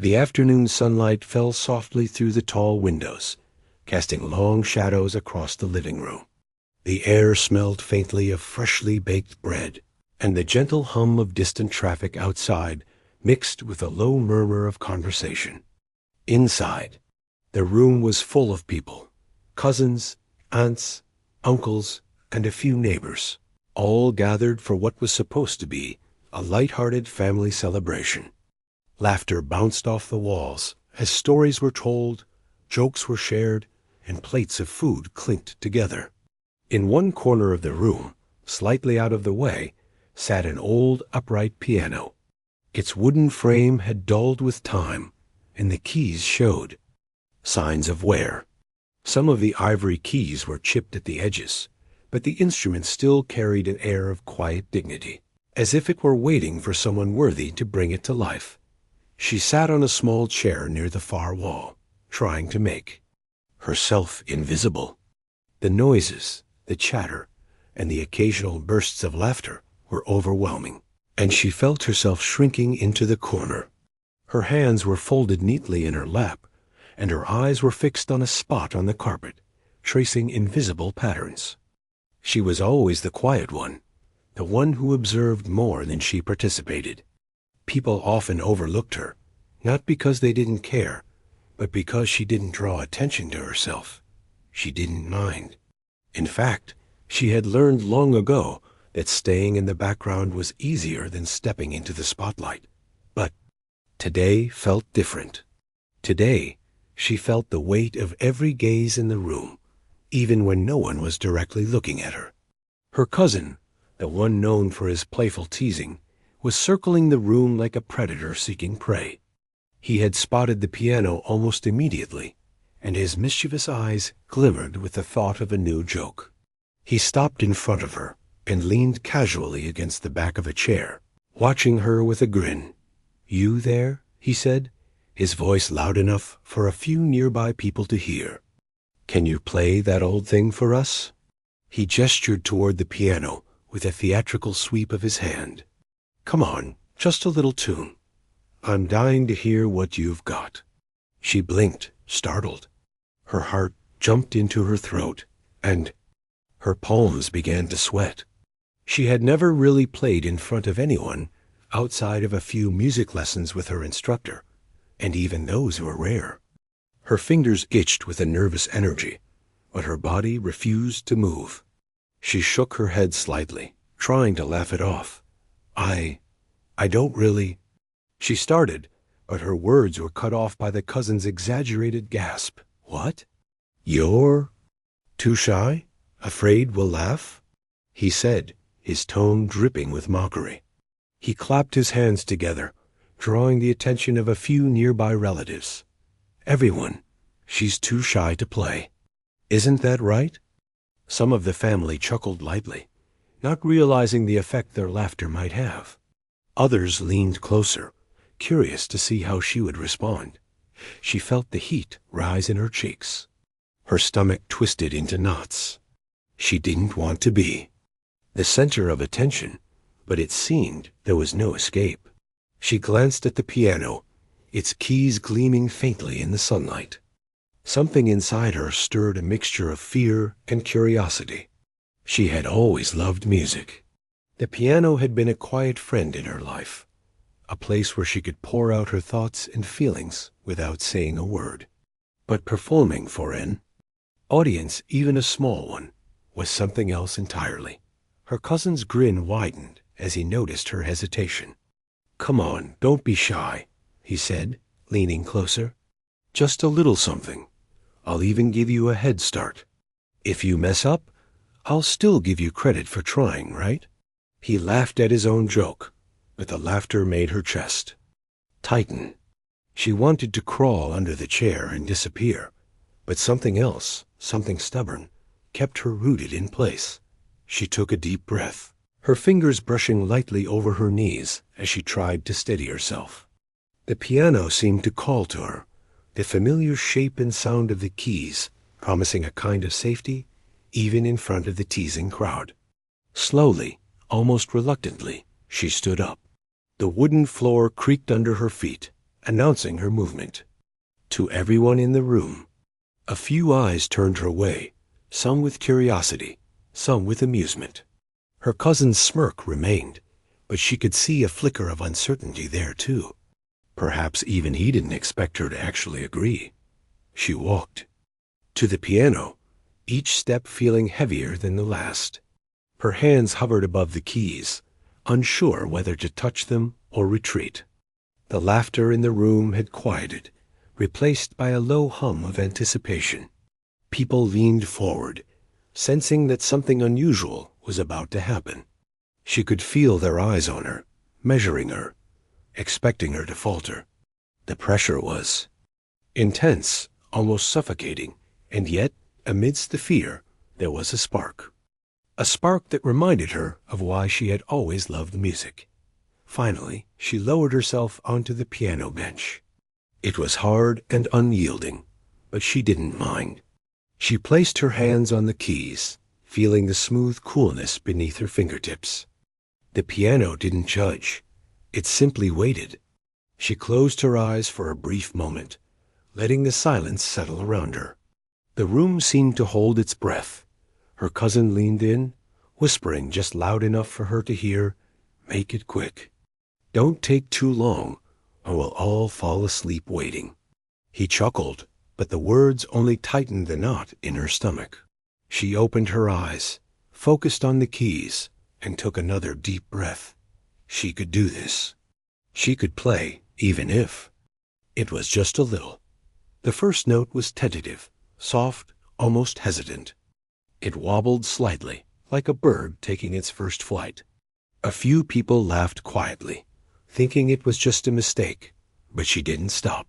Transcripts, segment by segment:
The afternoon sunlight fell softly through the tall windows, casting long shadows across the living room. The air smelled faintly of freshly baked bread, and the gentle hum of distant traffic outside mixed with a low murmur of conversation. Inside, the room was full of people, cousins, aunts, uncles, and a few neighbors, all gathered for what was supposed to be a light-hearted family celebration. Laughter bounced off the walls as stories were told, jokes were shared, and plates of food clinked together. In one corner of the room, slightly out of the way, sat an old upright piano. Its wooden frame had dulled with time, and the keys showed signs of wear. Some of the ivory keys were chipped at the edges, but the instrument still carried an air of quiet dignity, as if it were waiting for someone worthy to bring it to life. She sat on a small chair near the far wall, trying to make herself invisible. The noises, the chatter, and the occasional bursts of laughter were overwhelming, and she felt herself shrinking into the corner. Her hands were folded neatly in her lap, and her eyes were fixed on a spot on the carpet, tracing invisible patterns. She was always the quiet one, the one who observed more than she participated. People often overlooked her, not because they didn't care, but because she didn't draw attention to herself. She didn't mind. In fact, she had learned long ago that staying in the background was easier than stepping into the spotlight. But today felt different. Today, she felt the weight of every gaze in the room, even when no one was directly looking at her. Her cousin, the one known for his playful teasing, was circling the room like a predator seeking prey. He had spotted the piano almost immediately, and his mischievous eyes glimmered with the thought of a new joke. He stopped in front of her and leaned casually against the back of a chair, watching her with a grin. "You there?" he said, his voice loud enough for a few nearby people to hear. "Can you play that old thing for us?" He gestured toward the piano with a theatrical sweep of his hand. "Come on, just a little tune. I'm dying to hear what you've got." She blinked, startled. Her heart jumped into her throat, and her palms began to sweat. She had never really played in front of anyone outside of a few music lessons with her instructor, and even those were rare. Her fingers itched with a nervous energy, but her body refused to move. She shook her head slightly, trying to laugh it off. I don't really—" She started, but her words were cut off by the cousin's exaggerated gasp. "What? You're too shy? Afraid we'll laugh?" he said, his tone dripping with mockery. He clapped his hands together, drawing the attention of a few nearby relatives. "Everyone, she's too shy to play. Isn't that right?" Some of the family chuckled lightly, not realizing the effect their laughter might have. Others leaned closer, curious to see how she would respond. She felt the heat rise in her cheeks. Her stomach twisted into knots. She didn't want to be the center of attention, but it seemed there was no escape. She glanced at the piano, its keys gleaming faintly in the sunlight. Something inside her stirred a mixture of fear and curiosity. She had always loved music. The piano had been a quiet friend in her life, a place where she could pour out her thoughts and feelings without saying a word. But performing for an audience, even a small one, was something else entirely. Her cousin's grin widened as he noticed her hesitation. "Come on, don't be shy," he said, leaning closer. "Just a little something. I'll even give you a head start. If you mess up, I'll still give you credit for trying, right?" He laughed at his own joke, but the laughter made her chest tighten. She wanted to crawl under the chair and disappear, but something else, something stubborn, kept her rooted in place. She took a deep breath, her fingers brushing lightly over her knees as she tried to steady herself. The piano seemed to call to her, the familiar shape and sound of the keys promising a kind of safety even in front of the teasing crowd. Slowly, almost reluctantly, she stood up. The wooden floor creaked under her feet announcing her movement. To everyone in the room, a few eyes turned her way, some with curiosity, some with amusement. Her cousin's smirk remained, but she could see a flicker of uncertainty there too. Perhaps even he didn't expect her to actually agree. She walked to the piano, each step feeling heavier than the last. Her hands hovered above the keys, unsure whether to touch them or retreat. The laughter in the room had quieted, replaced by a low hum of anticipation. People leaned forward, sensing that something unusual was about to happen. She could feel their eyes on her, measuring her, expecting her to falter. The pressure was intense, almost suffocating, and yet, amidst the fear, there was a spark. A spark that reminded her of why she had always loved music. Finally, she lowered herself onto the piano bench. It was hard and unyielding, but she didn't mind. She placed her hands on the keys, feeling the smooth coolness beneath her fingertips. The piano didn't judge. It simply waited. She closed her eyes for a brief moment, letting the silence settle around her. The room seemed to hold its breath. Her cousin leaned in, whispering just loud enough for her to hear, "Make it quick. Don't take too long, or we'll all fall asleep waiting." He chuckled, but the words only tightened the knot in her stomach. She opened her eyes, focused on the keys, and took another deep breath. She could do this. She could play, even if it was just a little. The first note was tentative, soft, almost hesitant. It wobbled slightly, like a bird taking its first flight. A few people laughed quietly, thinking it was just a mistake, but she didn't stop.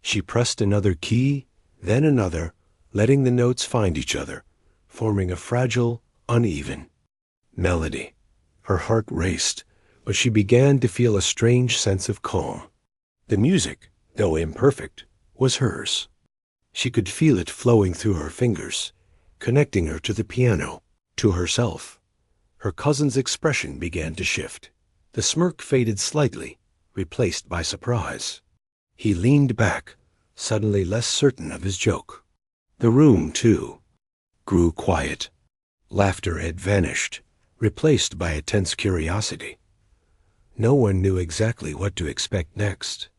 She pressed another key, then another, letting the notes find each other, forming a fragile, uneven melody. Her heart raced, but she began to feel a strange sense of calm. The music, though imperfect, was hers. She could feel it flowing through her fingers, connecting her to the piano, to herself. Her cousin's expression began to shift. The smirk faded slightly, replaced by surprise. He leaned back, suddenly less certain of his joke. The room, too, grew quiet. Laughter had vanished, replaced by a tense curiosity. No one knew exactly what to expect next.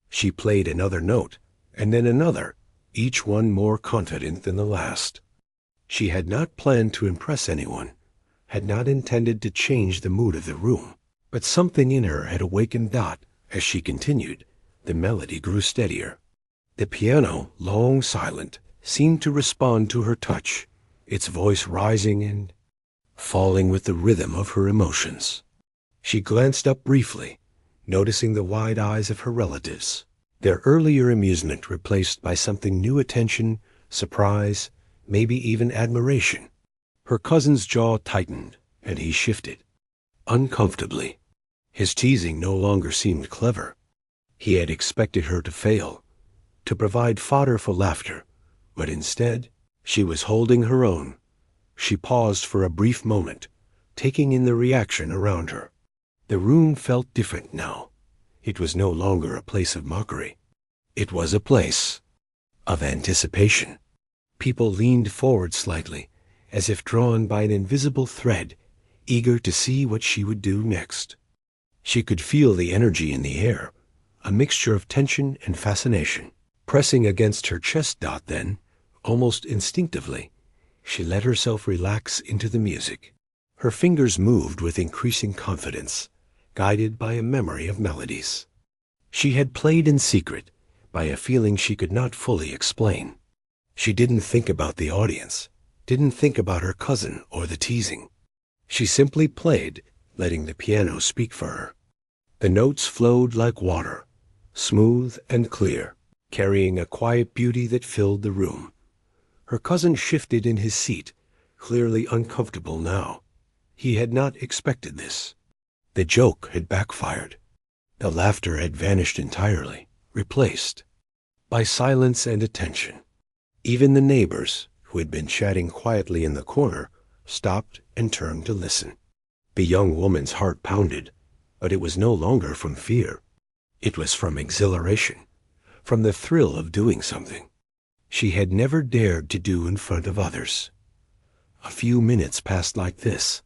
She played another note, and then another, each one more confident than the last. She had not planned to impress anyone, had not intended to change the mood of the room, but something in her had awakened that, as she continued, the melody grew steadier. The piano, long silent, seemed to respond to her touch, its voice rising and falling with the rhythm of her emotions. She glanced up briefly, noticing the wide eyes of her relatives, their earlier amusement replaced by something new: attention, surprise, maybe even admiration. Her cousin's jaw tightened, and he shifted, uncomfortably. His teasing no longer seemed clever. He had expected her to fail, to provide fodder for laughter, but instead, she was holding her own. She paused for a brief moment, taking in the reaction around her. The room felt different now. It was no longer a place of mockery. It was a place of anticipation. People leaned forward slightly, as if drawn by an invisible thread, eager to see what she would do next. She could feel the energy in the air, a mixture of tension and fascination, pressing against her chest. Then, almost instinctively, she let herself relax into the music. Her fingers moved with increasing confidence, guided by a memory of melodies she had played in secret, by a feeling she could not fully explain. She didn't think about the audience, didn't think about her cousin or the teasing. She simply played, letting the piano speak for her. The notes flowed like water, smooth and clear, carrying a quiet beauty that filled the room. Her cousin shifted in his seat, clearly uncomfortable now. He had not expected this. The joke had backfired. The laughter had vanished entirely, replaced by silence and attention. Even the neighbors, who had been chatting quietly in the corner, stopped and turned to listen. The young woman's heart pounded, but it was no longer from fear. It was from exhilaration, from the thrill of doing something she had never dared to do in front of others. A few minutes passed like this,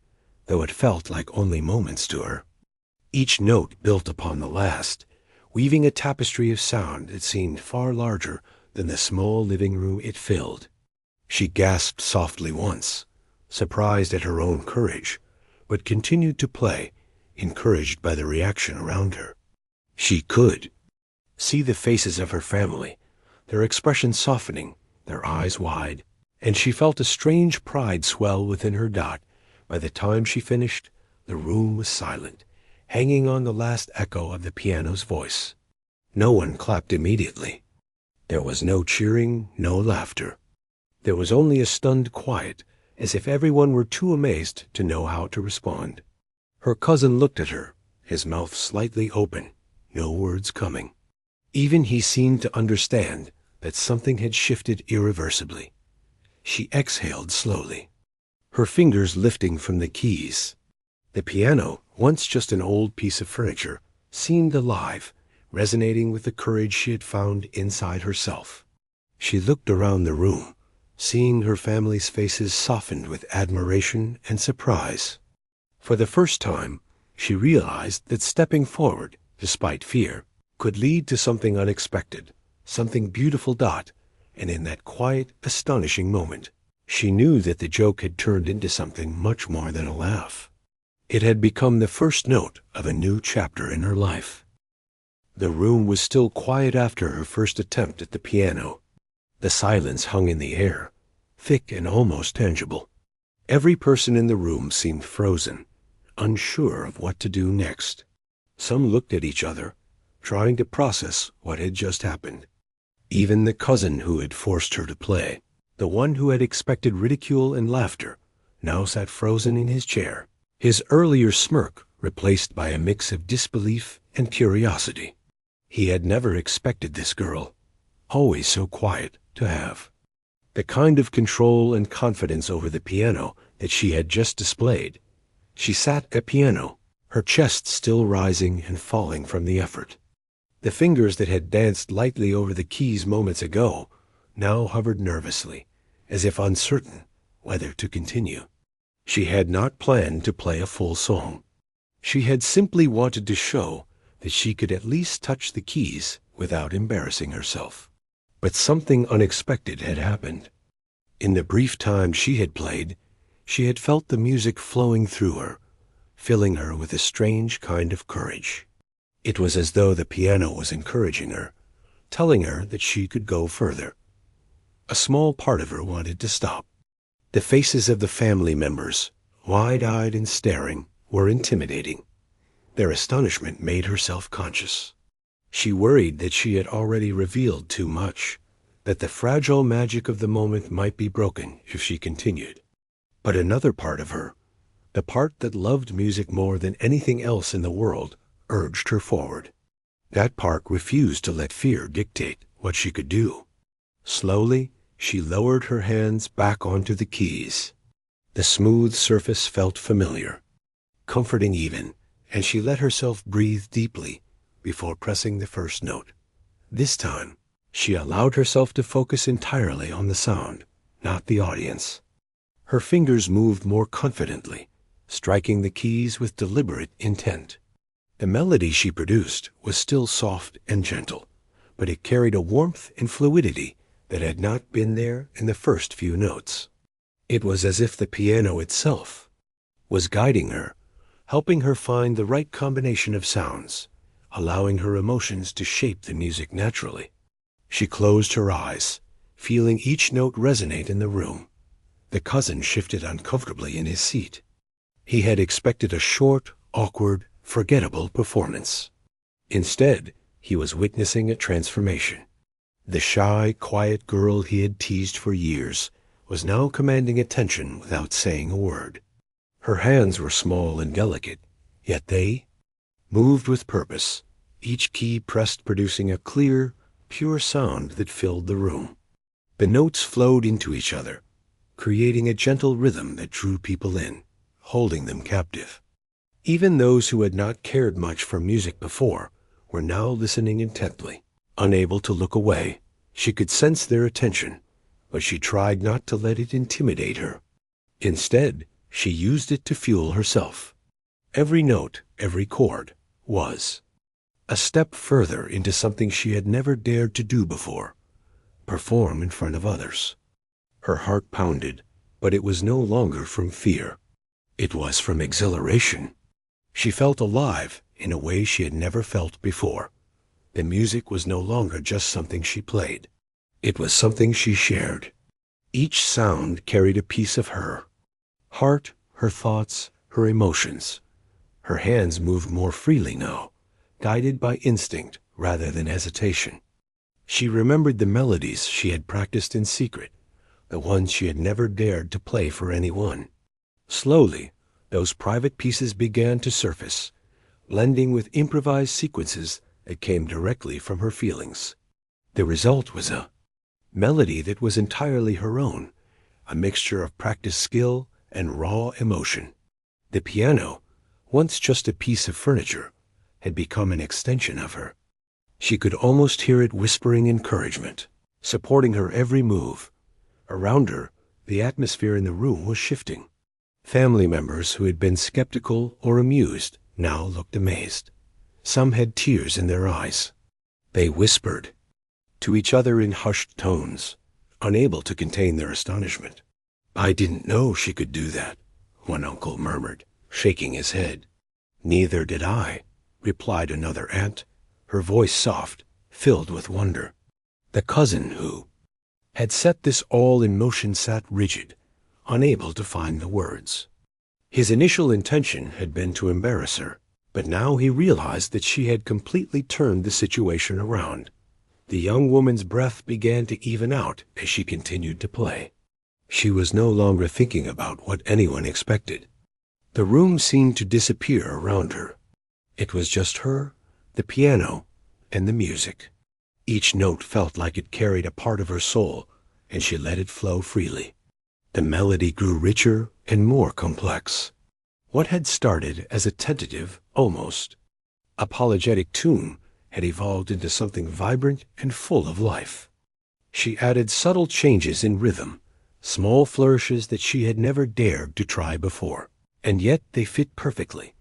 though it felt like only moments to her. Each note built upon the last, weaving a tapestry of sound that seemed far larger than the small living room it filled. She gasped softly once, surprised at her own courage, but continued to play, encouraged by the reaction around her. She could see the faces of her family, their expressions softening, their eyes wide, and she felt a strange pride swell within her. By the time she finished, the room was silent, hanging on the last echo of the piano's voice. No one clapped immediately. There was no cheering, no laughter. There was only a stunned quiet, as if everyone were too amazed to know how to respond. Her cousin looked at her, his mouth slightly open, no words coming. Even he seemed to understand that something had shifted irreversibly. She exhaled slowly, her fingers lifting from the keys. The piano, once just an old piece of furniture, seemed alive, resonating with the courage she had found inside herself. She looked around the room, seeing her family's faces softened with admiration and surprise. For the first time, she realized that stepping forward, despite fear, could lead to something unexpected, something beautiful. And in that quiet, astonishing moment, she knew that the joke had turned into something much more than a laugh. It had become the first note of a new chapter in her life. The room was still quiet after her first attempt at the piano. The silence hung in the air, thick and almost tangible. Every person in the room seemed frozen, unsure of what to do next. Some looked at each other, trying to process what had just happened. Even the cousin who had forced her to play, the one who had expected ridicule and laughter, now sat frozen in his chair, his earlier smirk replaced by a mix of disbelief and curiosity. He had never expected this girl, always so quiet, to have the kind of control and confidence over the piano that she had just displayed. She sat at piano, her chest still rising and falling from the effort. The fingers that had danced lightly over the keys moments ago now hovered nervously, as if uncertain whether to continue. She had not planned to play a full song. She had simply wanted to show that she could at least touch the keys without embarrassing herself. But something unexpected had happened. In the brief time she had played, she had felt the music flowing through her, filling her with a strange kind of courage. It was as though the piano was encouraging her, telling her that she could go further. A small part of her wanted to stop. The faces of the family members, wide-eyed and staring, were intimidating. Their astonishment made her self-conscious. She worried that she had already revealed too much, that the fragile magic of the moment might be broken if she continued. But another part of her, the part that loved music more than anything else in the world, urged her forward. That part refused to let fear dictate what she could do. Slowly, she lowered her hands back onto the keys. The smooth surface felt familiar, comforting even, and she let herself breathe deeply before pressing the first note. This time, she allowed herself to focus entirely on the sound, not the audience. Her fingers moved more confidently, striking the keys with deliberate intent. The melody she produced was still soft and gentle, but it carried a warmth and fluidity that had not been there in the first few notes. It was as if the piano itself was guiding her, helping her find the right combination of sounds, allowing her emotions to shape the music naturally. She closed her eyes, feeling each note resonate in the room. The cousin shifted uncomfortably in his seat. He had expected a short, awkward, forgettable performance. Instead, he was witnessing a transformation. The shy, quiet girl he had teased for years was now commanding attention without saying a word. Her hands were small and delicate, yet they moved with purpose, each key pressed producing a clear, pure sound that filled the room. The notes flowed into each other, creating a gentle rhythm that drew people in, holding them captive. Even those who had not cared much for music before were now listening intently. Unable to look away, she could sense their attention, but she tried not to let it intimidate her. Instead, she used it to fuel herself. Every note, every chord, was a step further into something she had never dared to do before, perform in front of others. Her heart pounded, but it was no longer from fear. It was from exhilaration. She felt alive in a way she had never felt before. The music was no longer just something she played. It was something she shared. Each sound carried a piece of her heart, her thoughts, her emotions. Her hands moved more freely now, guided by instinct rather than hesitation. She remembered the melodies she had practiced in secret, the ones she had never dared to play for anyone. Slowly, those private pieces began to surface, blending with improvised sequences that came directly from her feelings. The result was a melody that was entirely her own, a mixture of practiced skill and raw emotion. The piano, once just a piece of furniture, had become an extension of her. She could almost hear it whispering encouragement, supporting her every move. Around her, the atmosphere in the room was shifting. Family members who had been skeptical or amused now looked amazed. Some had tears in their eyes. They whispered to each other in hushed tones, unable to contain their astonishment. "I didn't know she could do that," one uncle murmured, shaking his head. "Neither did I," replied another aunt, her voice soft, filled with wonder. The cousin who had set this all in motion sat rigid, unable to find the words. His initial intention had been to embarrass her, but now he realized that she had completely turned the situation around. The young woman's breath began to even out as she continued to play. She was no longer thinking about what anyone expected. The room seemed to disappear around her. It was just her, the piano, and the music. Each note felt like it carried a part of her soul, and she let it flow freely. The melody grew richer and more complex. What had started as a tentative, almost apologetic tune had evolved into something vibrant and full of life. She added subtle changes in rhythm, small flourishes that she had never dared to try before, and yet they fit perfectly,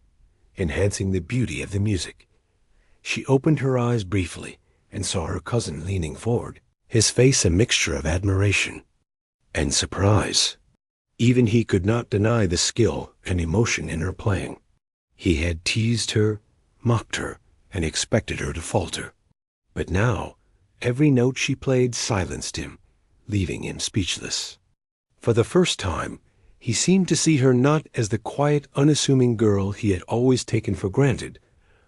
enhancing the beauty of the music. She opened her eyes briefly and saw her cousin leaning forward, his face a mixture of admiration and surprise. Even he could not deny the skill and emotion in her playing. He had teased her, mocked her, and expected her to falter. But now, every note she played silenced him, leaving him speechless. For the first time, he seemed to see her not as the quiet, unassuming girl he had always taken for granted,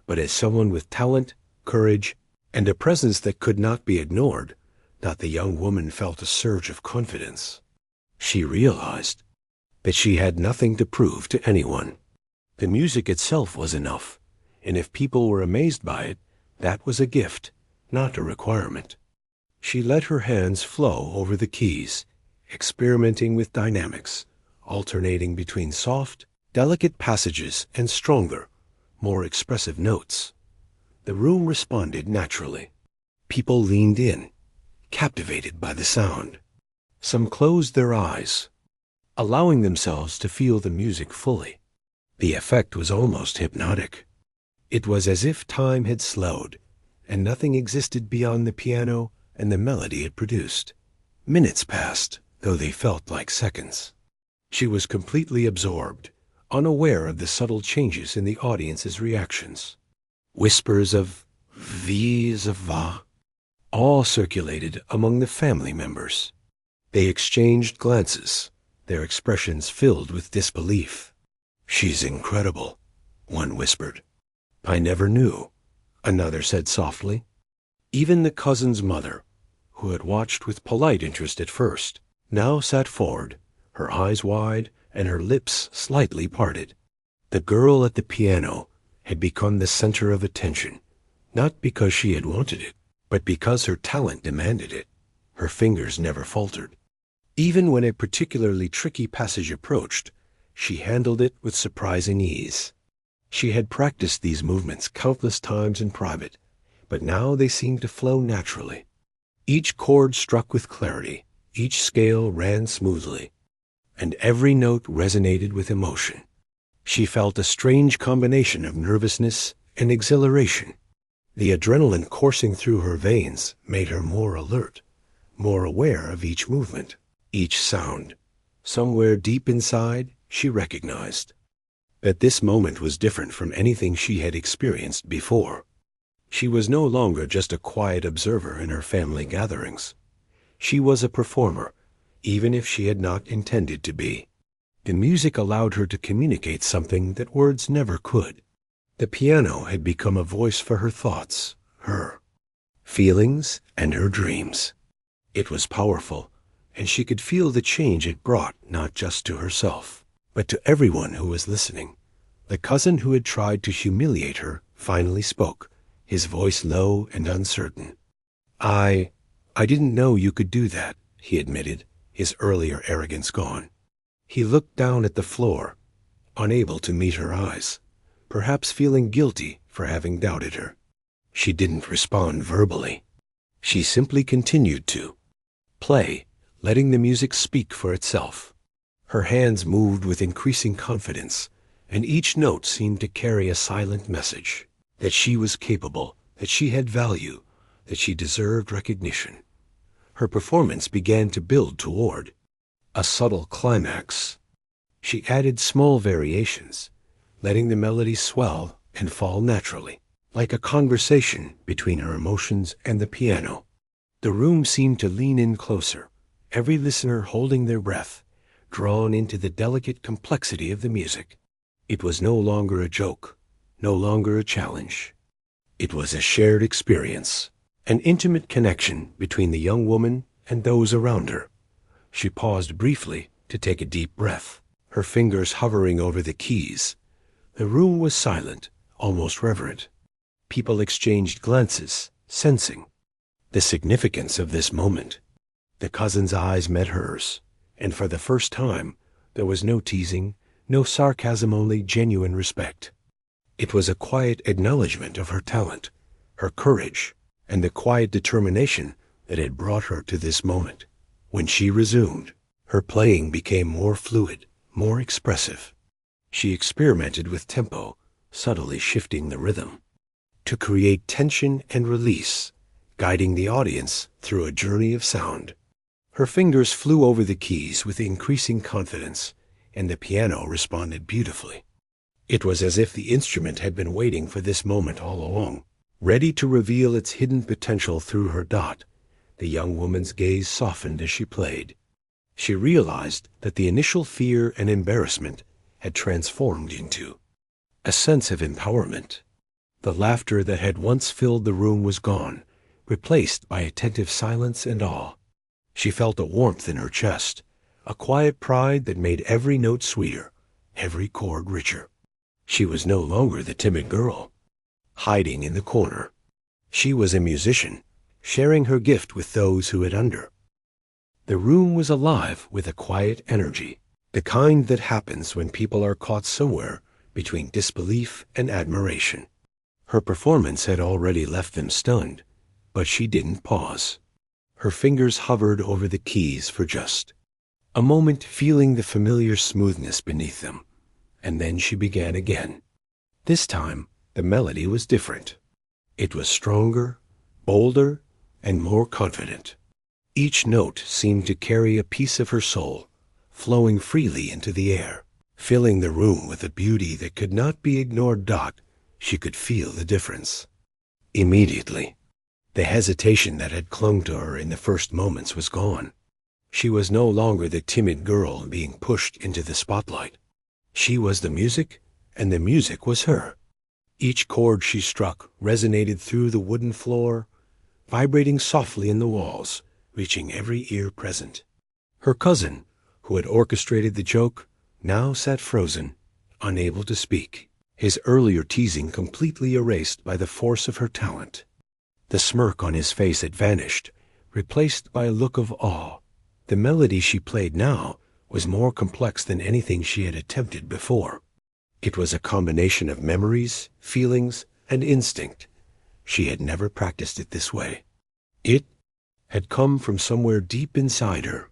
but as someone with talent, courage, and a presence that could not be ignored. That the young woman felt a surge of confidence. She realized that she had nothing to prove to anyone. The music itself was enough, and if people were amazed by it, that was a gift, not a requirement. She let her hands flow over the keys, experimenting with dynamics, alternating between soft, delicate passages and stronger, more expressive notes. The room responded naturally. People leaned in, captivated by the sound. Some closed their eyes, allowing themselves to feel the music fully. The effect was almost hypnotic. It was as if time had slowed, and nothing existed beyond the piano and the melody it produced. Minutes passed, though they felt like seconds. She was completely absorbed, unaware of the subtle changes in the audience's reactions. Whispers of "vis of va" all circulated among the family members. They exchanged glances, their expressions filled with disbelief. "She's incredible," one whispered. "I never knew," another said softly. Even the cousin's mother, who had watched with polite interest at first, now sat forward, her eyes wide and her lips slightly parted. The girl at the piano had become the center of attention, not because she had wanted it, but because her talent demanded it. Her fingers never faltered. Even when a particularly tricky passage approached, she handled it with surprising ease. She had practiced these movements countless times in private, but now they seemed to flow naturally. Each chord struck with clarity, each scale ran smoothly, and every note resonated with emotion. She felt a strange combination of nervousness and exhilaration. The adrenaline coursing through her veins made her more alert, more aware of each movement, each sound. Somewhere deep inside, she recognized that this moment was different from anything she had experienced before. She was no longer just a quiet observer in her family gatherings. She was a performer, even if she had not intended to be. The music allowed her to communicate something that words never could. The piano had become a voice for her thoughts, her feelings, and her dreams. It was powerful, and she could feel the change it brought not just to herself, but to everyone who was listening. The cousin who had tried to humiliate her finally spoke, his voice low and uncertain. I didn't know you could do that," he admitted, his earlier arrogance gone. He looked down at the floor, unable to meet her eyes, perhaps feeling guilty for having doubted her. She didn't respond verbally. She simply continued to play, letting the music speak for itself. Her hands moved with increasing confidence, and each note seemed to carry a silent message, that she was capable, that she had value, that she deserved recognition. Her performance began to build toward a subtle climax. She added small variations, letting the melody swell and fall naturally, like a conversation between her emotions and the piano. The room seemed to lean in closer, every listener holding their breath, drawn into the delicate complexity of the music. It was no longer a joke, no longer a challenge. It was a shared experience, an intimate connection between the young woman and those around her. She paused briefly to take a deep breath, her fingers hovering over the keys. The room was silent, almost reverent. People exchanged glances, sensing the significance of this moment. The cousin's eyes met hers, and for the first time, there was no teasing, no sarcasm, only genuine respect. It was a quiet acknowledgement of her talent, her courage, and the quiet determination that had brought her to this moment. When she resumed, her playing became more fluid, more expressive. She experimented with tempo, subtly shifting the rhythm to create tension and release, guiding the audience through a journey of sound. Her fingers flew over the keys with increasing confidence, and the piano responded beautifully. It was as if the instrument had been waiting for this moment all along, ready to reveal its hidden potential through her dot. The young woman's gaze softened as she played. She realized that the initial fear and embarrassment had transformed into a sense of empowerment. The laughter that had once filled the room was gone, replaced by attentive silence and awe. She felt a warmth in her chest, a quiet pride that made every note sweeter, every chord richer. She was no longer the timid girl, hiding in the corner. She was a musician, sharing her gift with those who had under. The room was alive with a quiet energy, the kind that happens when people are caught somewhere between disbelief and admiration. Her performance had already left them stunned, but she didn't pause. Her fingers hovered over the keys for just a moment, feeling the familiar smoothness beneath them, and then she began again. This time, the melody was different. It was stronger, bolder, and more confident. Each note seemed to carry a piece of her soul, flowing freely into the air, filling the room with a beauty that could not be ignored. She could feel the difference. Immediately, the hesitation that had clung to her in the first moments was gone. She was no longer the timid girl being pushed into the spotlight. She was the music, and the music was her. Each chord she struck resonated through the wooden floor, vibrating softly in the walls, reaching every ear present. Her cousin, who had orchestrated the joke, now sat frozen, unable to speak, his earlier teasing completely erased by the force of her talent. The smirk on his face had vanished, replaced by a look of awe. The melody she played now was more complex than anything she had attempted before. It was a combination of memories, feelings, and instinct, She had never practiced it this way. It had come from somewhere deep inside her.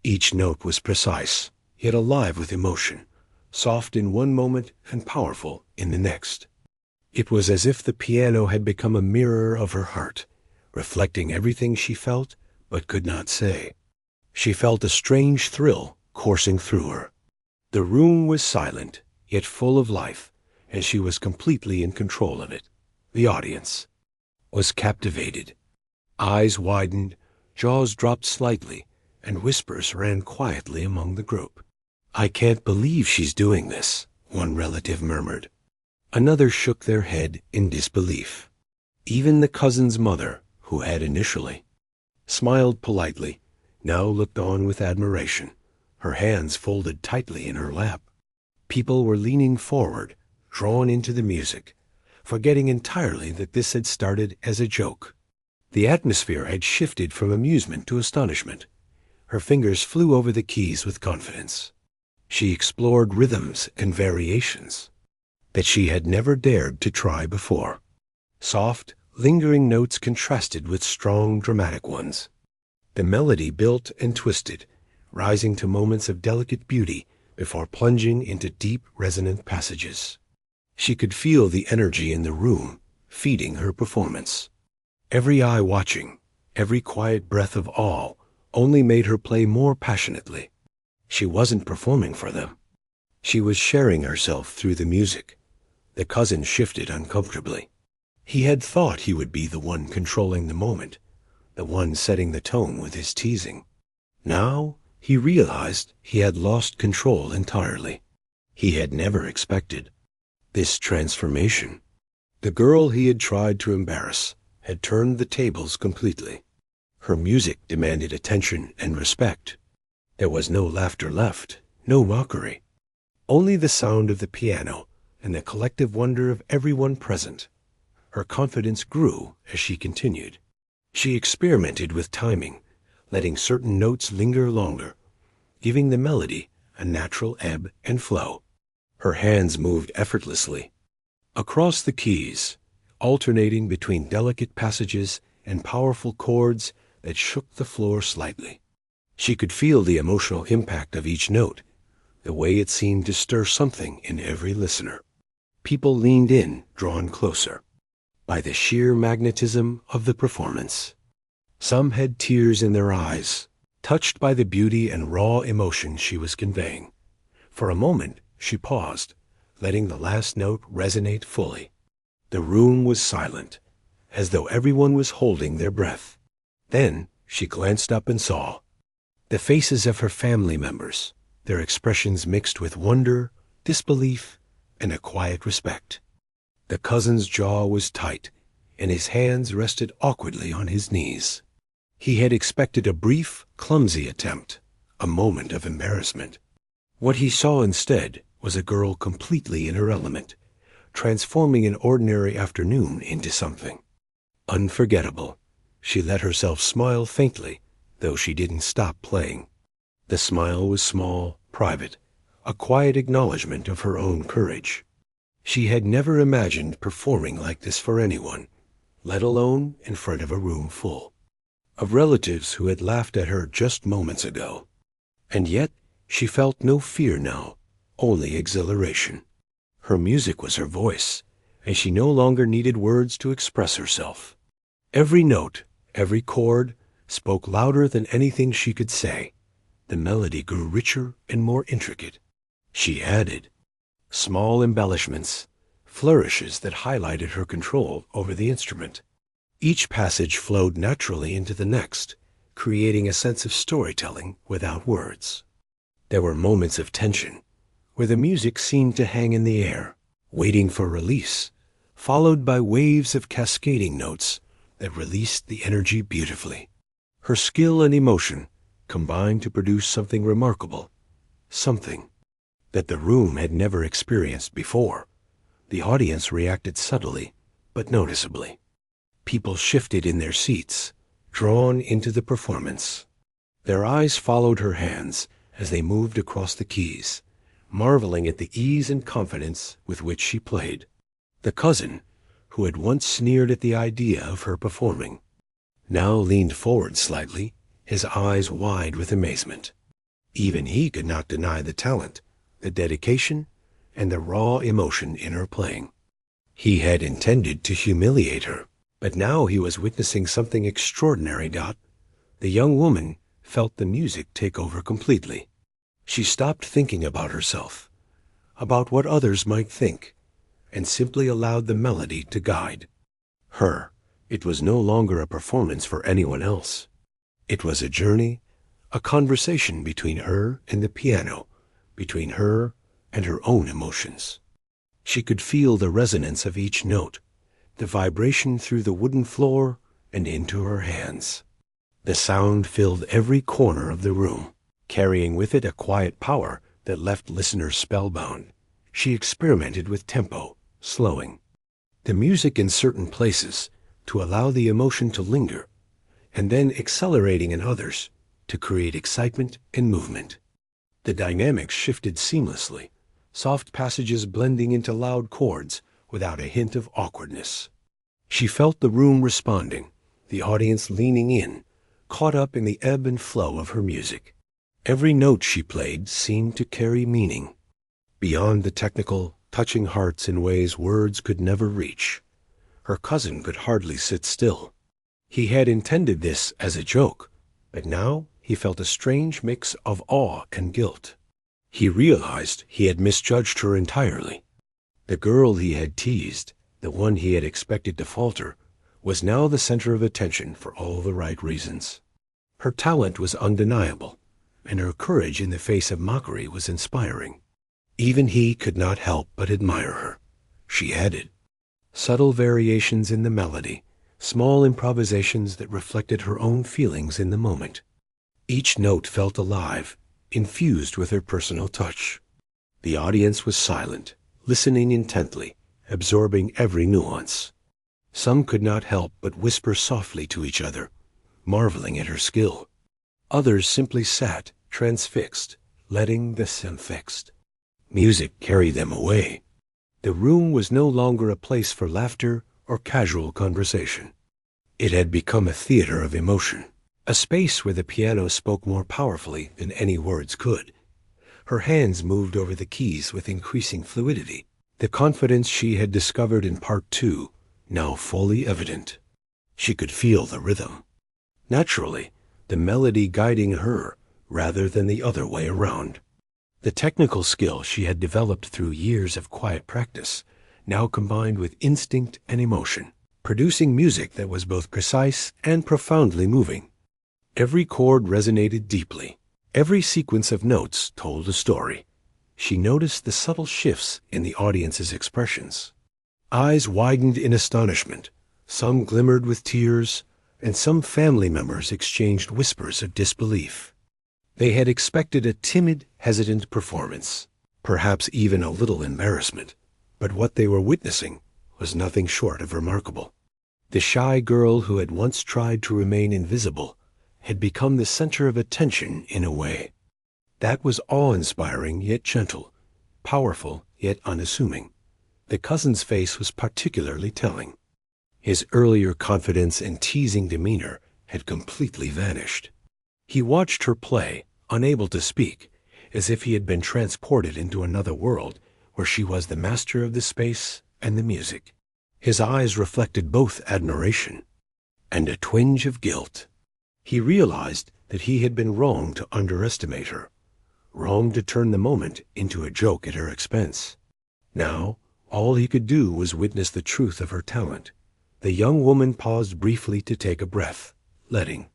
Each note was precise, yet alive with emotion, soft in one moment and powerful in the next. It was as if the piano had become a mirror of her heart, reflecting everything she felt but could not say. She felt a strange thrill coursing through her. The room was silent, yet full of life, and she was completely in control of it. The audience was captivated. Eyes widened, jaws dropped slightly, and whispers ran quietly among the group. "I can't believe she's doing this," one relative murmured. Another shook their head in disbelief. Even the cousin's mother, who had initially smiled politely, now looked on with admiration, her hands folded tightly in her lap. People were leaning forward, drawn into the music, forgetting entirely that this had started as a joke. The atmosphere had shifted from amusement to astonishment. Her fingers flew over the keys with confidence. She explored rhythms and variations that she had never dared to try before. Soft, lingering notes contrasted with strong, dramatic ones. The melody built and twisted, rising to moments of delicate beauty before plunging into deep, resonant passages. She could feel the energy in the room, feeding her performance. Every eye watching, every quiet breath of awe, only made her play more passionately. She wasn't performing for them. She was sharing herself through the music. The cousin shifted uncomfortably. He had thought he would be the one controlling the moment, the one setting the tone with his teasing. Now he realized he had lost control entirely. He had never expected this transformation. The girl he had tried to embarrass had turned the tables completely. Her music demanded attention and respect. There was no laughter left, no mockery. Only the sound of the piano and the collective wonder of everyone present. Her confidence grew as she continued. She experimented with timing, letting certain notes linger longer, giving the melody a natural ebb and flow. Her hands moved effortlessly across the keys, alternating between delicate passages and powerful chords that shook the floor slightly. She could feel the emotional impact of each note, the way it seemed to stir something in every listener. People leaned in, drawn closer by the sheer magnetism of the performance. Some had tears in their eyes, touched by the beauty and raw emotion she was conveying. For a moment, she paused, letting the last note resonate fully. The room was silent, as though everyone was holding their breath. Then she glanced up and saw the faces of her family members, their expressions mixed with wonder, disbelief, and a quiet respect. The cousin's jaw was tight, and his hands rested awkwardly on his knees. He had expected a brief, clumsy attempt, a moment of embarrassment. What he saw instead was a girl completely in her element, transforming an ordinary afternoon into something unforgettable. She let herself smile faintly, though she didn't stop playing. The smile was small, private, a quiet acknowledgement of her own courage. She had never imagined performing like this for anyone, let alone in front of a room full of relatives who had laughed at her just moments ago. And yet she felt no fear now, only exhilaration. Her music was her voice, and she no longer needed words to express herself. Every note, every chord, spoke louder than anything she could say. The melody grew richer and more intricate. She added small embellishments, flourishes that highlighted her control over the instrument. Each passage flowed naturally into the next, creating a sense of storytelling without words. There were moments of tension, where the music seemed to hang in the air, waiting for release, followed by waves of cascading notes that released the energy beautifully. Her skill and emotion combined to produce something remarkable, something that the room had never experienced before. The audience reacted subtly, but noticeably. People shifted in their seats, drawn into the performance. Their eyes followed her hands as they moved across the keys, marveling at the ease and confidence with which she played. The cousin, who had once sneered at the idea of her performing, now leaned forward slightly, his eyes wide with amazement. Even he could not deny the talent, the dedication, and the raw emotion in her playing. He had intended to humiliate her, but now he was witnessing something extraordinary. The young woman felt the music take over completely. She stopped thinking about herself, about what others might think, and simply allowed the melody to guide her. It was no longer a performance for anyone else. It was a journey, a conversation between her and the piano, between her and her own emotions. She could feel the resonance of each note, the vibration through the wooden floor and into her hands. The sound filled every corner of the room, carrying with it a quiet power that left listeners spellbound. She experimented with tempo, slowing the music in certain places to allow the emotion to linger, and then accelerating in others to create excitement and movement. The dynamics shifted seamlessly, soft passages blending into loud chords without a hint of awkwardness. She felt the room responding, the audience leaning in, caught up in the ebb and flow of her music. Every note she played seemed to carry meaning, beyond the technical, touching hearts in ways words could never reach. Her cousin could hardly sit still. He had intended this as a joke, but now he felt a strange mix of awe and guilt. He realized he had misjudged her entirely. The girl he had teased, the one he had expected to falter, was now the center of attention for all the right reasons. Her talent was undeniable, and her courage in the face of mockery was inspiring. Even he could not help but admire her. She added subtle variations in the melody, small improvisations that reflected her own feelings in the moment. Each note felt alive, infused with her personal touch. The audience was silent, listening intently, absorbing every nuance. Some could not help but whisper softly to each other, marveling at her skill. Others simply sat, transfixed, letting the music carry them away. The room was no longer a place for laughter or casual conversation. It had become a theater of emotion, a space where the piano spoke more powerfully than any words could. Her hands moved over the keys with increasing fluidity, the confidence she had discovered in part two now fully evident. She could feel the rhythm. Naturally, the melody guiding her rather than the other way around. The technical skill she had developed through years of quiet practice now combined with instinct and emotion, producing music that was both precise and profoundly moving. Every chord resonated deeply. Every sequence of notes told a story. She noticed the subtle shifts in the audience's expressions. Eyes widened in astonishment, some glimmered with tears, and some family members exchanged whispers of disbelief. They had expected a timid, hesitant performance, perhaps even a little embarrassment, but what they were witnessing was nothing short of remarkable. The shy girl who had once tried to remain invisible had become the center of attention in a way that was awe-inspiring yet gentle, powerful yet unassuming. The cousin's face was particularly telling. His earlier confidence and teasing demeanor had completely vanished. He watched her play, unable to speak, as if he had been transported into another world where she was the master of the space and the music. His eyes reflected both admiration and a twinge of guilt. He realized that he had been wrong to underestimate her, wrong to turn the moment into a joke at her expense. Now, all he could do was witness the truth of her talent. The young woman paused briefly to take a breath, letting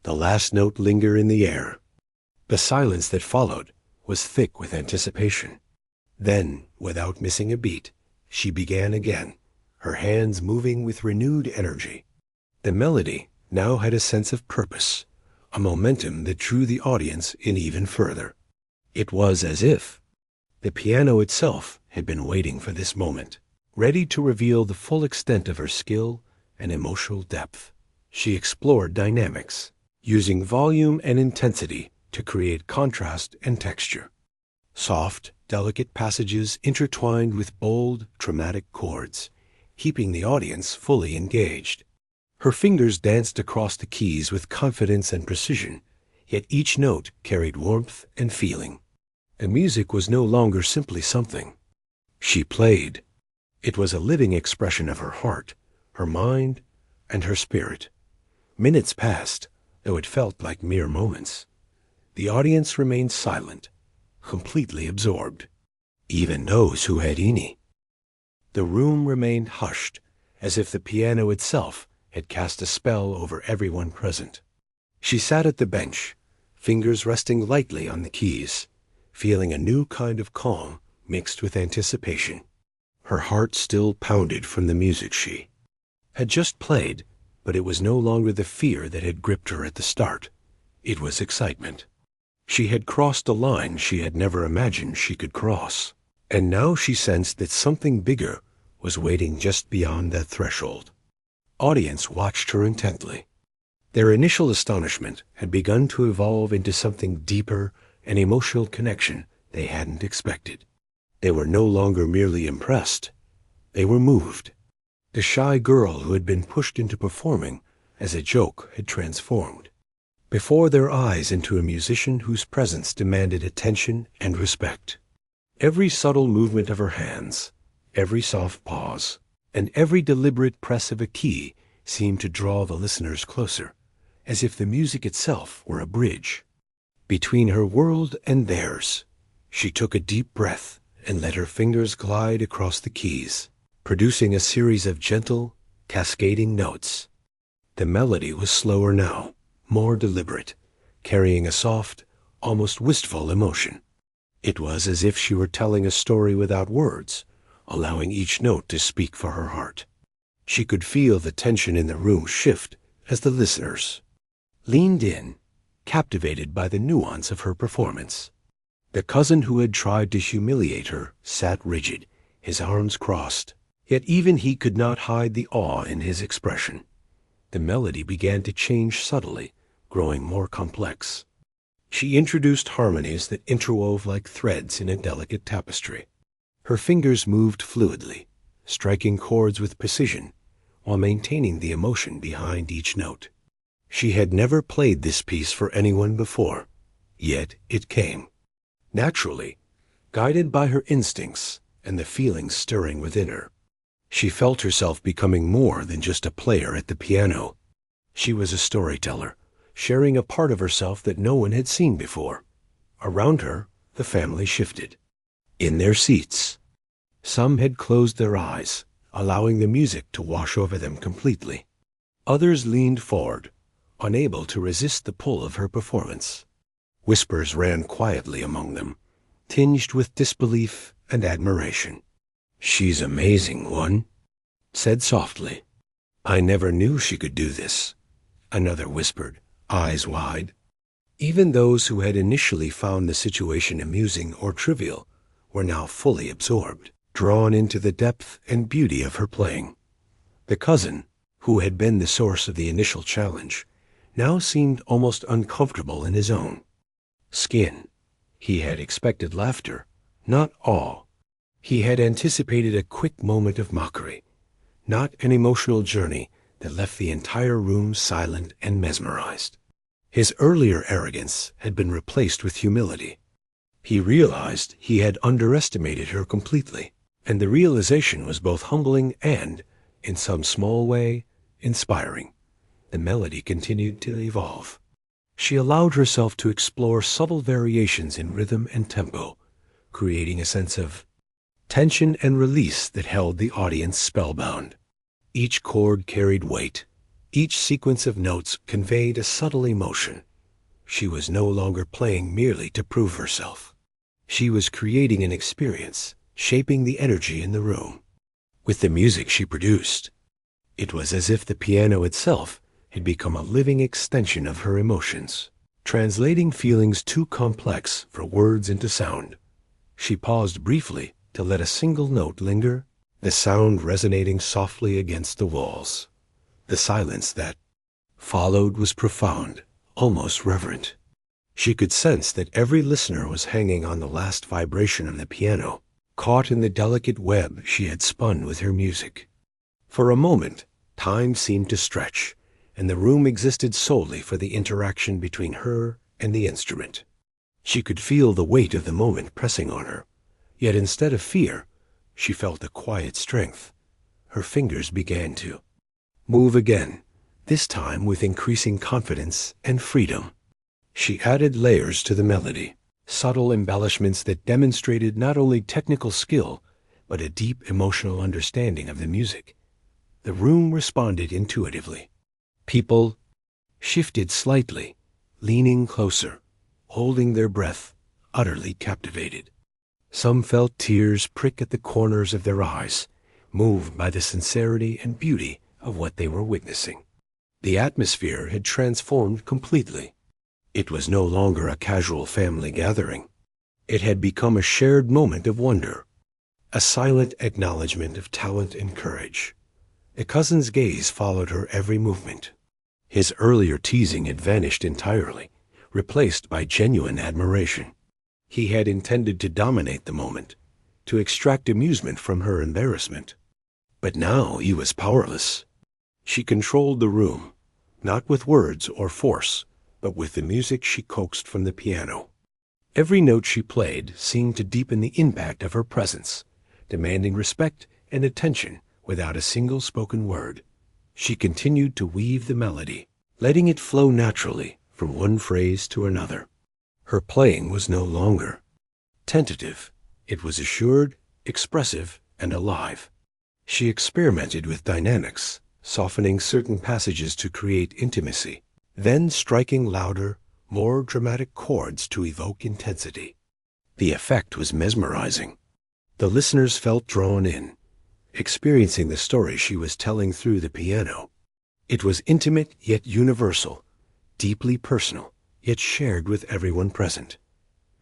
the last note linger in the air. The silence that followed was thick with anticipation. Then, without missing a beat, she began again, her hands moving with renewed energy. The melody now had a sense of purpose, a momentum that drew the audience in even further. It was as if the piano itself had been waiting for this moment, ready to reveal the full extent of her skill and emotional depth. She explored dynamics, using volume and intensity to create contrast and texture. Soft, delicate passages intertwined with bold, dramatic chords, keeping the audience fully engaged. Her fingers danced across the keys with confidence and precision, yet each note carried warmth and feeling. The music was no longer simply something. She played. It was a living expression of her heart, her mind, and her spirit. Minutes passed, though it felt like mere moments. The audience remained silent, completely absorbed, even those who had Ini. The room remained hushed, as if the piano itself had cast a spell over everyone present. She sat at the bench, fingers resting lightly on the keys, feeling a new kind of calm mixed with anticipation. Her heart still pounded from the music she had just played, but it was no longer the fear that had gripped her at the start. It was excitement. She had crossed a line she had never imagined she could cross, and now she sensed that something bigger was waiting just beyond that threshold. Audience watched her intently. Their initial astonishment had begun to evolve into something deeper, an emotional connection they hadn't expected. They were no longer merely impressed. They were moved. The shy girl who had been pushed into performing as a joke had transformed before their eyes into a musician whose presence demanded attention and respect. Every subtle movement of her hands, every soft pause, and every deliberate press of a key seemed to draw the listeners closer, as if the music itself were a bridge between her world and theirs. She took a deep breath and let her fingers glide across the keys, producing a series of gentle, cascading notes. The melody was slower now, more deliberate, carrying a soft, almost wistful emotion. It was as if she were telling a story without words, allowing each note to speak for her heart. She could feel the tension in the room shift as the listeners leaned in, captivated by the nuance of her performance. The cousin who had tried to humiliate her sat rigid, his arms crossed, yet even he could not hide the awe in his expression. The melody began to change subtly, growing more complex. She introduced harmonies that interwove like threads in a delicate tapestry. Her fingers moved fluidly, striking chords with precision, while maintaining the emotion behind each note. She had never played this piece for anyone before, yet it came naturally, guided by her instincts and the feelings stirring within her. She felt herself becoming more than just a player at the piano. She was a storyteller, sharing a part of herself that no one had seen before. Around her, the family shifted. In their seats, some had closed their eyes, allowing the music to wash over them completely. Others leaned forward, unable to resist the pull of her performance. Whispers ran quietly among them, tinged with disbelief and admiration. "She's amazing, one," said softly. "I never knew she could do this," another whispered, eyes wide. Even those who had initially found the situation amusing or trivial were now fully absorbed, drawn into the depth and beauty of her playing. The cousin, who had been the source of the initial challenge, now seemed almost uncomfortable in his own skin. He had expected laughter, not awe. He had anticipated a quick moment of mockery, not an emotional journey that left the entire room silent and mesmerized. His earlier arrogance had been replaced with humility. He realized he had underestimated her completely, and the realization was both humbling and, in some small way, inspiring. The melody continued to evolve. She allowed herself to explore subtle variations in rhythm and tempo, creating a sense of tension and release that held the audience spellbound. Each chord carried weight. Each sequence of notes conveyed a subtle emotion. She was no longer playing merely to prove herself. She was creating an experience, shaping the energy in the room. With the music she produced, it was as if the piano itself had become a living extension of her emotions, translating feelings too complex for words into sound. She paused briefly to let a single note linger, the sound resonating softly against the walls. The silence that followed was profound, almost reverent. She could sense that every listener was hanging on the last vibration of the piano, caught in the delicate web she had spun with her music. For a moment, time seemed to stretch, and the room existed solely for the interaction between her and the instrument. She could feel the weight of the moment pressing on her, yet instead of fear, she felt a quiet strength. Her fingers began to move again, this time with increasing confidence and freedom. She added layers to the melody, subtle embellishments that demonstrated not only technical skill, but a deep emotional understanding of the music. The room responded intuitively. People shifted slightly, leaning closer, holding their breath, utterly captivated. Some felt tears prick at the corners of their eyes, moved by the sincerity and beauty of what they were witnessing. The atmosphere had transformed completely. It was no longer a casual family gathering. It had become a shared moment of wonder, a silent acknowledgement of talent and courage. A cousin's gaze followed her every movement. His earlier teasing had vanished entirely, replaced by genuine admiration. He had intended to dominate the moment, to extract amusement from her embarrassment. But now he was powerless. She controlled the room, not with words or force, but with the music she coaxed from the piano. Every note she played seemed to deepen the impact of her presence, demanding respect and attention without a single spoken word. She continued to weave the melody, letting it flow naturally from one phrase to another. Her playing was no longer tentative. It was assured, expressive, and alive. She experimented with dynamics, softening certain passages to create intimacy, then striking louder, more dramatic chords to evoke intensity. The effect was mesmerizing. The listeners felt drawn in, experiencing the story she was telling through the piano. It was intimate yet universal, deeply personal, yet shared with everyone present.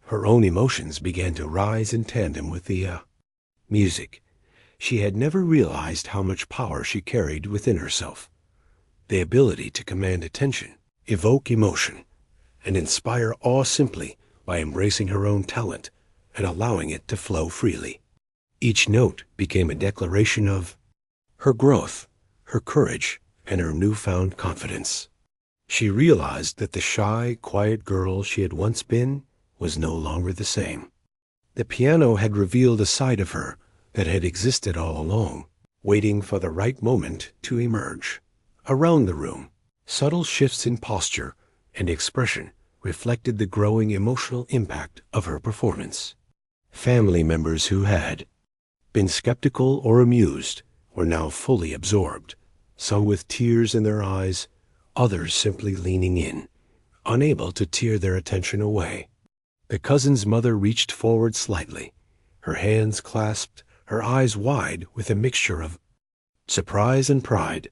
Her own emotions began to rise in tandem with the music. She had never realized how much power she carried within herself. The ability to command attention, evoke emotion, and inspire awe simply by embracing her own talent and allowing it to flow freely. Each note became a declaration of her growth, her courage, and her newfound confidence. She realized that the shy, quiet girl she had once been was no longer the same. The piano had revealed a side of her that had existed all along, waiting for the right moment to emerge. Around the room, subtle shifts in posture and expression reflected the growing emotional impact of her performance. Family members who had been skeptical or amused were now fully absorbed, some with tears in their eyes, others simply leaning in, unable to tear their attention away. The cousin's mother reached forward slightly, her hands clasped, her eyes wide with a mixture of surprise and pride.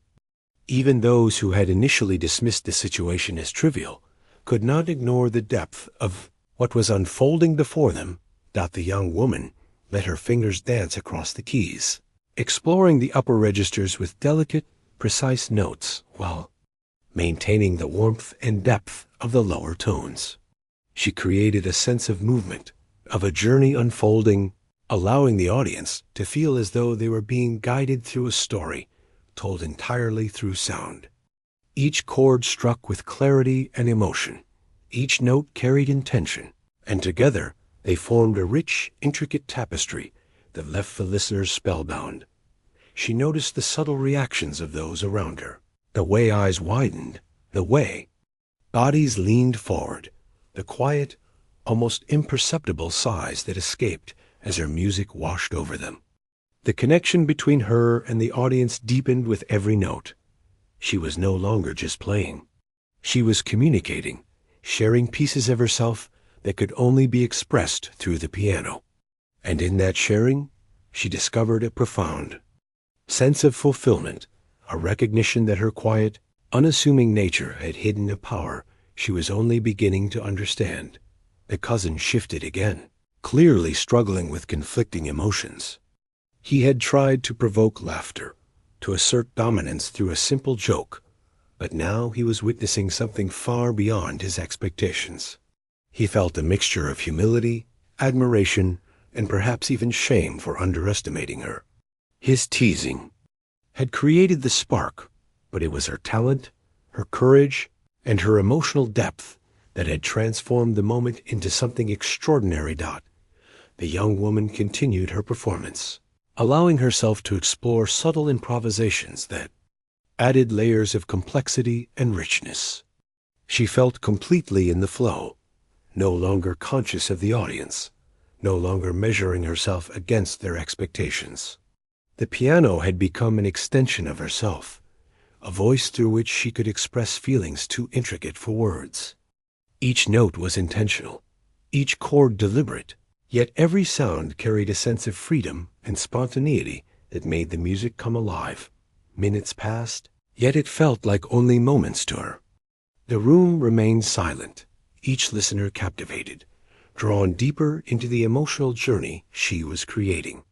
Even those who had initially dismissed the situation as trivial could not ignore the depth of what was unfolding before them. The young woman let her fingers dance across the keys, exploring the upper registers with delicate, precise notes while maintaining the warmth and depth of the lower tones. She created a sense of movement, of a journey unfolding, allowing the audience to feel as though they were being guided through a story told entirely through sound. Each chord struck with clarity and emotion. Each note carried intention, and together they formed a rich, intricate tapestry that left the listeners spellbound. She noticed the subtle reactions of those around her, the way eyes widened, the way bodies leaned forward, the quiet, almost imperceptible sighs that escaped as her music washed over them. The connection between her and the audience deepened with every note. She was no longer just playing. She was communicating, sharing pieces of herself that could only be expressed through the piano. And in that sharing, she discovered a profound sense of fulfillment, a recognition that her quiet, unassuming nature had hidden a power she was only beginning to understand. The cousin shifted again, clearly struggling with conflicting emotions. He had tried to provoke laughter, to assert dominance through a simple joke, but now he was witnessing something far beyond his expectations. He felt a mixture of humility, admiration, and perhaps even shame for underestimating her. His teasing, had created the spark, but it was her talent, her courage, and her emotional depth that had transformed the moment into something extraordinary. The young woman continued her performance, allowing herself to explore subtle improvisations that added layers of complexity and richness. She felt completely in the flow, no longer conscious of the audience, no longer measuring herself against their expectations. The piano had become an extension of herself, a voice through which she could express feelings too intricate for words. Each note was intentional, each chord deliberate, yet every sound carried a sense of freedom and spontaneity that made the music come alive. Minutes passed, yet it felt like only moments to her. The room remained silent, each listener captivated, drawn deeper into the emotional journey she was creating.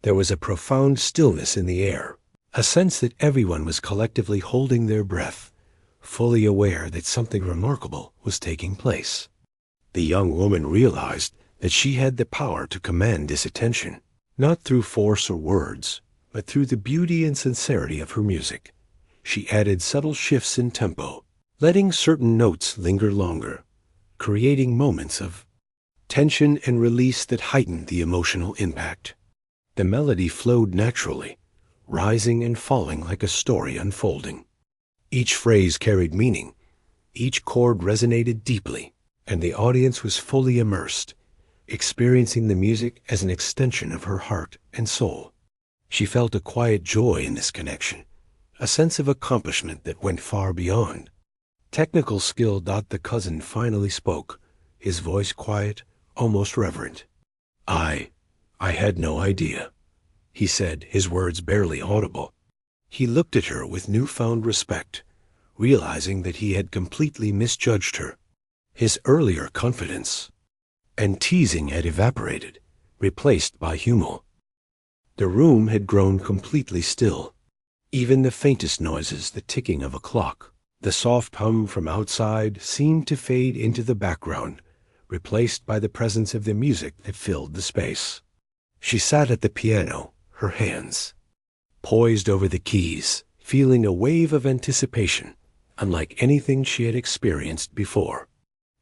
There was a profound stillness in the air, a sense that everyone was collectively holding their breath, fully aware that something remarkable was taking place. The young woman realized that she had the power to command this attention, not through force or words, but through the beauty and sincerity of her music. She added subtle shifts in tempo, letting certain notes linger longer, creating moments of tension and release that heightened the emotional impact. The melody flowed naturally, rising and falling like a story unfolding. Each phrase carried meaning, each chord resonated deeply, and the audience was fully immersed, experiencing the music as an extension of her heart and soul. She felt a quiet joy in this connection, a sense of accomplishment that went far beyond technical skill. The cousin finally spoke, his voice quiet, almost reverent. I had no idea," he said, his words barely audible. He looked at her with newfound respect, realizing that he had completely misjudged her. His earlier confidence and teasing had evaporated, replaced by humor. The room had grown completely still. Even the faintest noises, the ticking of a clock, the soft hum from outside, seemed to fade into the background, replaced by the presence of the music that filled the space. She sat at the piano, her hands poised over the keys, feeling a wave of anticipation, unlike anything she had experienced before.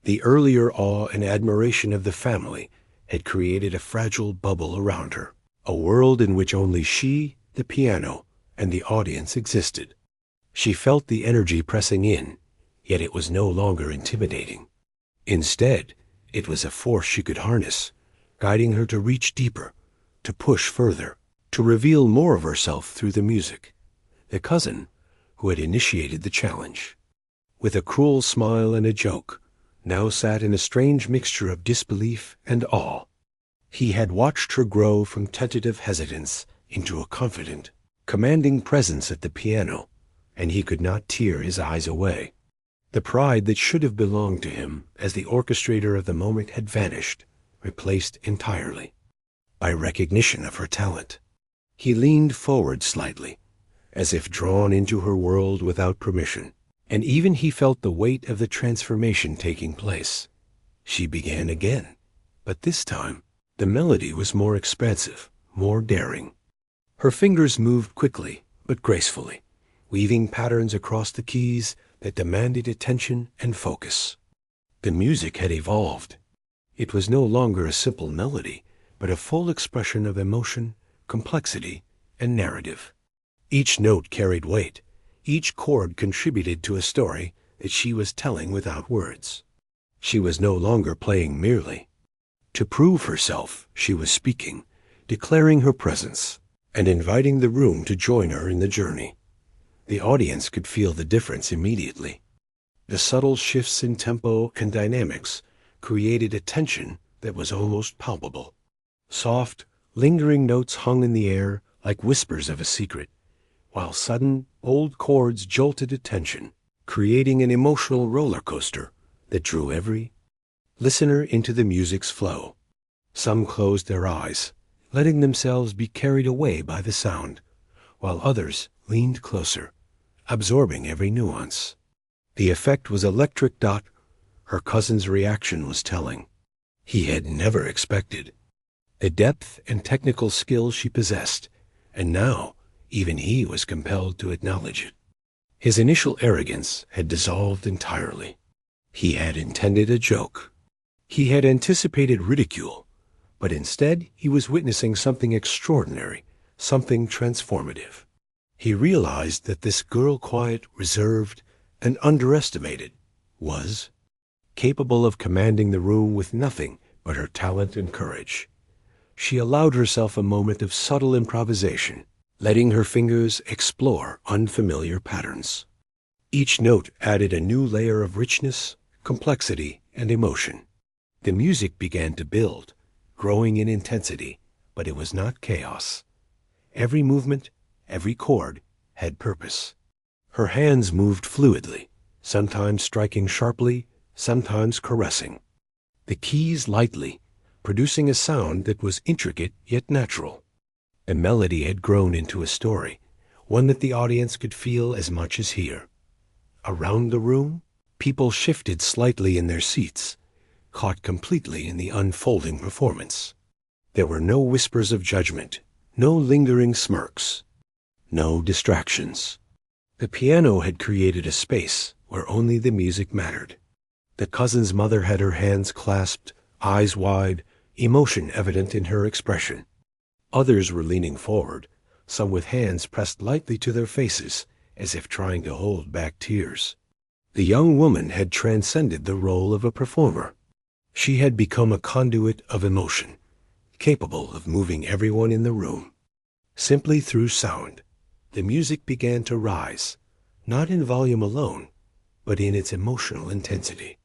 The earlier awe and admiration of the family had created a fragile bubble around her, a world in which only she, the piano, and the audience existed. She felt the energy pressing in, yet it was no longer intimidating. Instead, it was a force she could harness, guiding her to reach deeper, to push further, to reveal more of herself through the music. The cousin, who had initiated the challenge, with a cruel smile and a joke, now sat in a strange mixture of disbelief and awe. He had watched her grow from tentative hesitance into a confident, commanding presence at the piano, and he could not tear his eyes away. The pride that should have belonged to him as the orchestrator of the moment had vanished, replaced entirely by recognition of her talent. He leaned forward slightly, as if drawn into her world without permission, and even he felt the weight of the transformation taking place. She began again, but this time the melody was more expansive, more daring. Her fingers moved quickly but gracefully, weaving patterns across the keys that demanded attention and focus. The music had evolved. It was no longer a simple melody, but a full expression of emotion, complexity, and narrative. Each note carried weight. Each chord contributed to a story that she was telling without words. She was no longer playing merely. To prove herself, she was speaking, declaring her presence, and inviting the room to join her in the journey. The audience could feel the difference immediately. The subtle shifts in tempo and dynamics created a tension that was almost palpable. Soft, lingering notes hung in the air like whispers of a secret, while sudden, bold chords jolted attention, creating an emotional roller coaster that drew every listener into the music's flow. Some closed their eyes, letting themselves be carried away by the sound, while others leaned closer, absorbing every nuance. The effect was electric. Her cousin's reaction was telling. He had never expected the depth and technical skill she possessed, and now, Even he was compelled to acknowledge it. His initial arrogance had dissolved entirely. He had intended a joke. He had anticipated ridicule, but instead he was witnessing something extraordinary, something transformative. He realized that this girl, quiet, reserved, and underestimated, was capable of commanding the room with nothing but her talent and courage. She allowed herself a moment of subtle improvisation, letting her fingers explore unfamiliar patterns. Each note added a new layer of richness, complexity, and emotion. The music began to build, growing in intensity, but it was not chaos. Every movement, every chord, had purpose. Her hands moved fluidly, sometimes striking sharply, sometimes caressing. The keys lightly, producing a sound that was intricate yet natural. The melody had grown into a story, one that the audience could feel as much as hear. Around the room, people shifted slightly in their seats, caught completely in the unfolding performance. There were no whispers of judgment, no lingering smirks, no distractions. The piano had created a space where only the music mattered. The cousin's mother had her hands clasped, eyes wide, emotion evident in her expression. Others were leaning forward, some with hands pressed lightly to their faces, as if trying to hold back tears. The young woman had transcended the role of a performer. She had become a conduit of emotion, capable of moving everyone in the room. Simply through sound, the music began to rise, not in volume alone, but in its emotional intensity.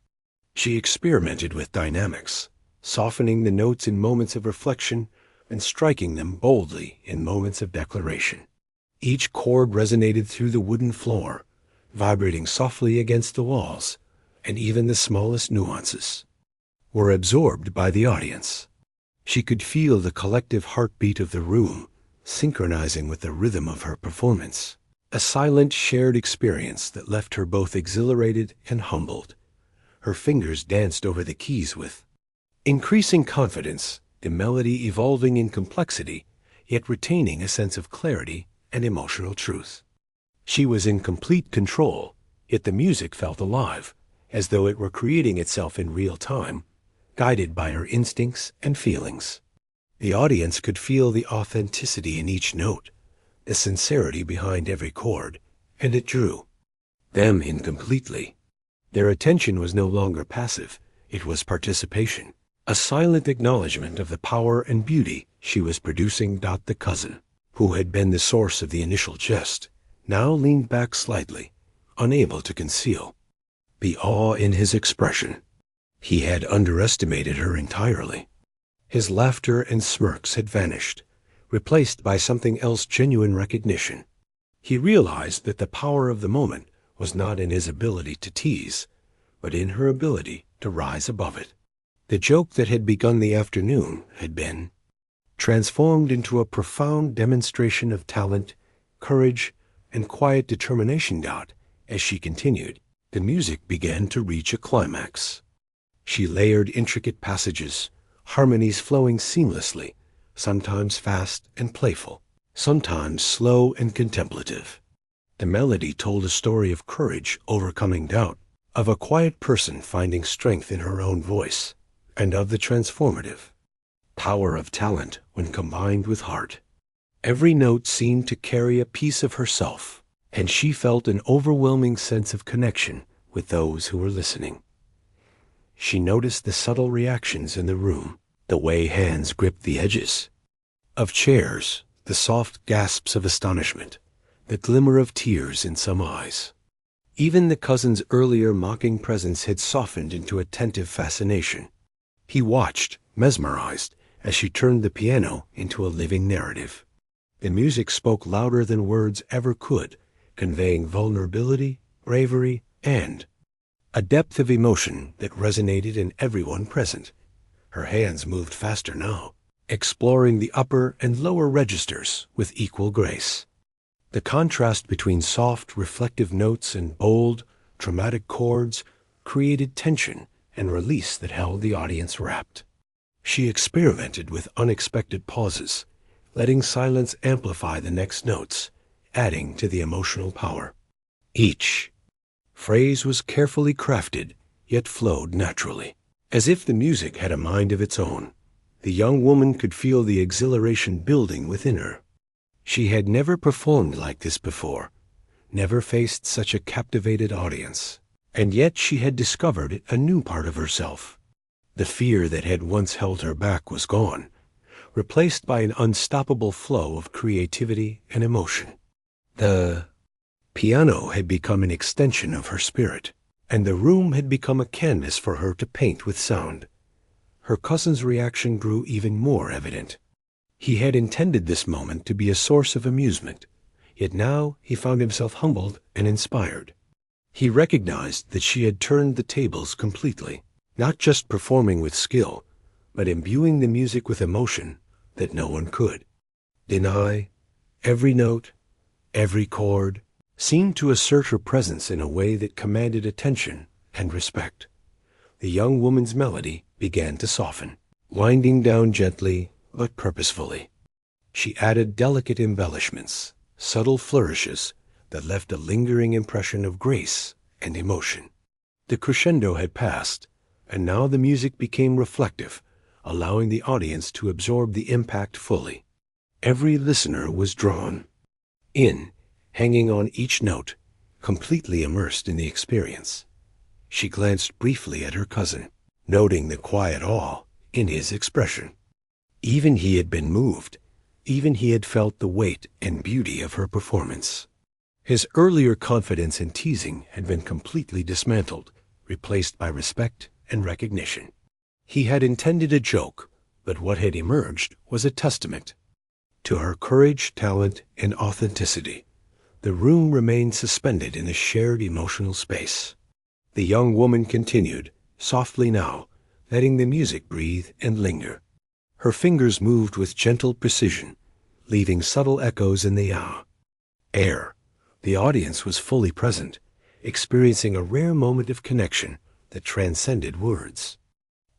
She experimented with dynamics, softening the notes in moments of reflection and striking them boldly in moments of declaration. Each chord resonated through the wooden floor, vibrating softly against the walls, and even the smallest nuances were absorbed by the audience. She could feel the collective heartbeat of the room, synchronizing with the rhythm of her performance. A silent, shared experience that left her both exhilarated and humbled. Her fingers danced over the keys with increasing confidence, the melody evolving in complexity, yet retaining a sense of clarity and emotional truth. She was in complete control, yet the music felt alive, as though it were creating itself in real time, guided by her instincts and feelings. The audience could feel the authenticity in each note, the sincerity behind every chord, and it drew them in completely. Their attention was no longer passive, it was participation, a silent acknowledgement of the power and beauty she was producing. The cousin, who had been the source of the initial jest, now leaned back slightly, unable to conceal the awe in his expression. He had underestimated her entirely. His laughter and smirks had vanished, replaced by something else, genuine recognition. He realized that the power of the moment was not in his ability to tease, but in her ability to rise above it. The joke that had begun the afternoon had been transformed into a profound demonstration of talent, courage, and quiet determination. As she continued, the music began to reach a climax. She layered intricate passages, harmonies flowing seamlessly, sometimes fast and playful, sometimes slow and contemplative. The melody told a story of courage overcoming doubt, of a quiet person finding strength in her own voice, and of the transformative power of talent when combined with heart. Every note seemed to carry a piece of herself, and she felt an overwhelming sense of connection with those who were listening. She noticed the subtle reactions in the room, the way hands gripped the edges of chairs, the soft gasps of astonishment, the glimmer of tears in some eyes. Even the cousin's earlier mocking presence had softened into attentive fascination. He watched, mesmerized, as she turned the piano into a living narrative. The music spoke louder than words ever could, conveying vulnerability, bravery, and a depth of emotion that resonated in everyone present. Her hands moved faster now, exploring the upper and lower registers with equal grace. The contrast between soft, reflective notes and bold, dramatic chords created tension and release that held the audience rapt. She experimented with unexpected pauses, letting silence amplify the next notes, adding to the emotional power. Each phrase was carefully crafted, yet flowed naturally, as if the music had a mind of its own. The young woman could feel the exhilaration building within her. She had never performed like this before, never faced such a captivated audience, and yet she had discovered a new part of herself. The fear that had once held her back was gone, replaced by an unstoppable flow of creativity and emotion. The piano had become an extension of her spirit, and the room had become a canvas for her to paint with sound. Her cousin's reaction grew even more evident. He had intended this moment to be a source of amusement, yet now he found himself humbled and inspired. He recognized that she had turned the tables completely, not just performing with skill, but imbuing the music with emotion that no one could deny. Every note, every chord, seemed to assert her presence in a way that commanded attention and respect. The young woman's melody began to soften, winding down gently but purposefully. She added delicate embellishments, subtle flourishes that left a lingering impression of grace and emotion. The crescendo had passed, and now the music became reflective, allowing the audience to absorb the impact fully. Every listener was drawn in, hanging on each note, completely immersed in the experience. She glanced briefly at her cousin, noting the quiet awe in his expression. Even he had been moved. Even he had felt the weight and beauty of her performance. His earlier confidence and teasing had been completely dismantled, replaced by respect and recognition. He had intended a joke, but what had emerged was a testament to her courage, talent, and authenticity. The room remained suspended in a shared emotional space. The young woman continued, softly now, letting the music breathe and linger. Her fingers moved with gentle precision, leaving subtle echoes in the air. The audience was fully present, experiencing a rare moment of connection that transcended words.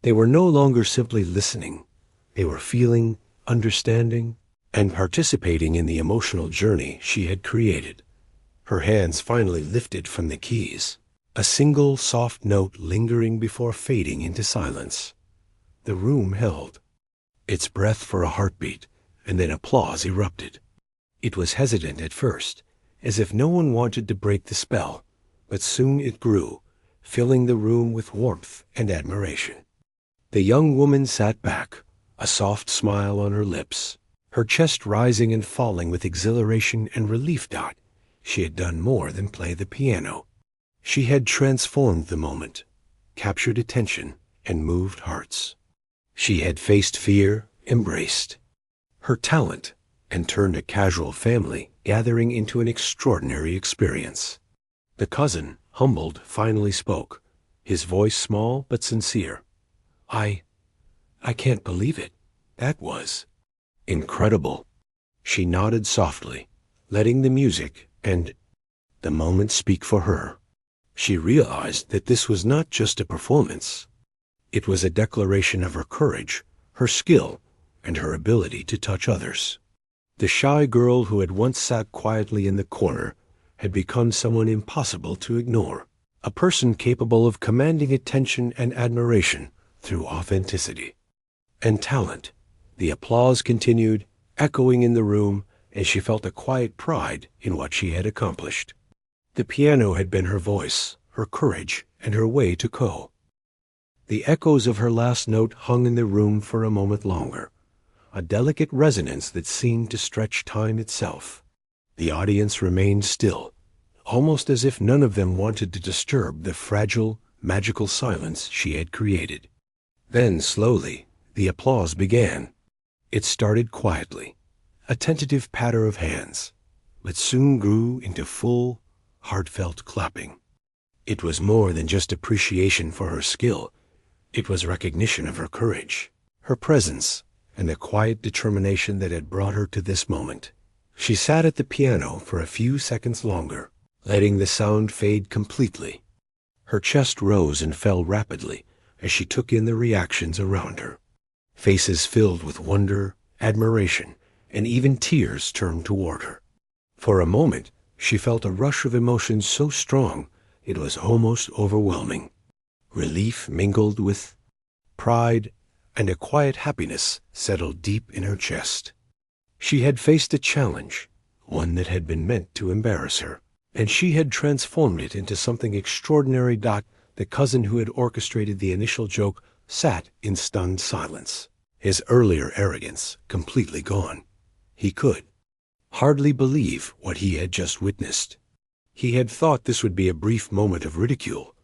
They were no longer simply listening. They were feeling, understanding, and participating in the emotional journey she had created. Her hands finally lifted from the keys, a single soft note lingering before fading into silence. The room held its breath for a heartbeat, and then applause erupted. It was hesitant at first, as if no one wanted to break the spell, but soon it grew, filling the room with warmth and admiration. The young woman sat back, a soft smile on her lips, her chest rising and falling with exhilaration and relief. She had done more than play the piano. She had transformed the moment, captured attention, and moved hearts. She had faced fear, embraced her talent, and turned a casual family gathering into an extraordinary experience. The cousin, humbled, finally spoke, his voice small but sincere. I can't believe it. That was incredible. She nodded softly, letting the music and the moment speak for her. She realized that this was not just a performance. It was a declaration of her courage, her skill, and her ability to touch others. The shy girl who had once sat quietly in the corner had become someone impossible to ignore, a person capable of commanding attention and admiration through authenticity and talent. The applause continued, echoing in the room, as she felt a quiet pride in what she had accomplished. The piano had been her voice, her courage, and her way to go. The echoes of her last note hung in the room for a moment longer, a delicate resonance that seemed to stretch time itself. The audience remained still, almost as if none of them wanted to disturb the fragile, magical silence she had created. Then, slowly, the applause began. It started quietly, a tentative patter of hands, but soon grew into full, heartfelt clapping. It was more than just appreciation for her skill. It was recognition of her courage, her presence, and the quiet determination that had brought her to this moment. She sat at the piano for a few seconds longer, letting the sound fade completely. Her chest rose and fell rapidly as she took in the reactions around her. Faces filled with wonder, admiration, and even tears turned toward her. For a moment, she felt a rush of emotion so strong it was almost overwhelming. Relief mingled with pride, and a quiet happiness settled deep in her chest. She had faced a challenge, one that had been meant to embarrass her, and she had transformed it into something extraordinary. The cousin who had orchestrated the initial joke sat in stunned silence, his earlier arrogance completely gone. He could hardly believe what he had just witnessed. He had thought this would be a brief moment of ridicule,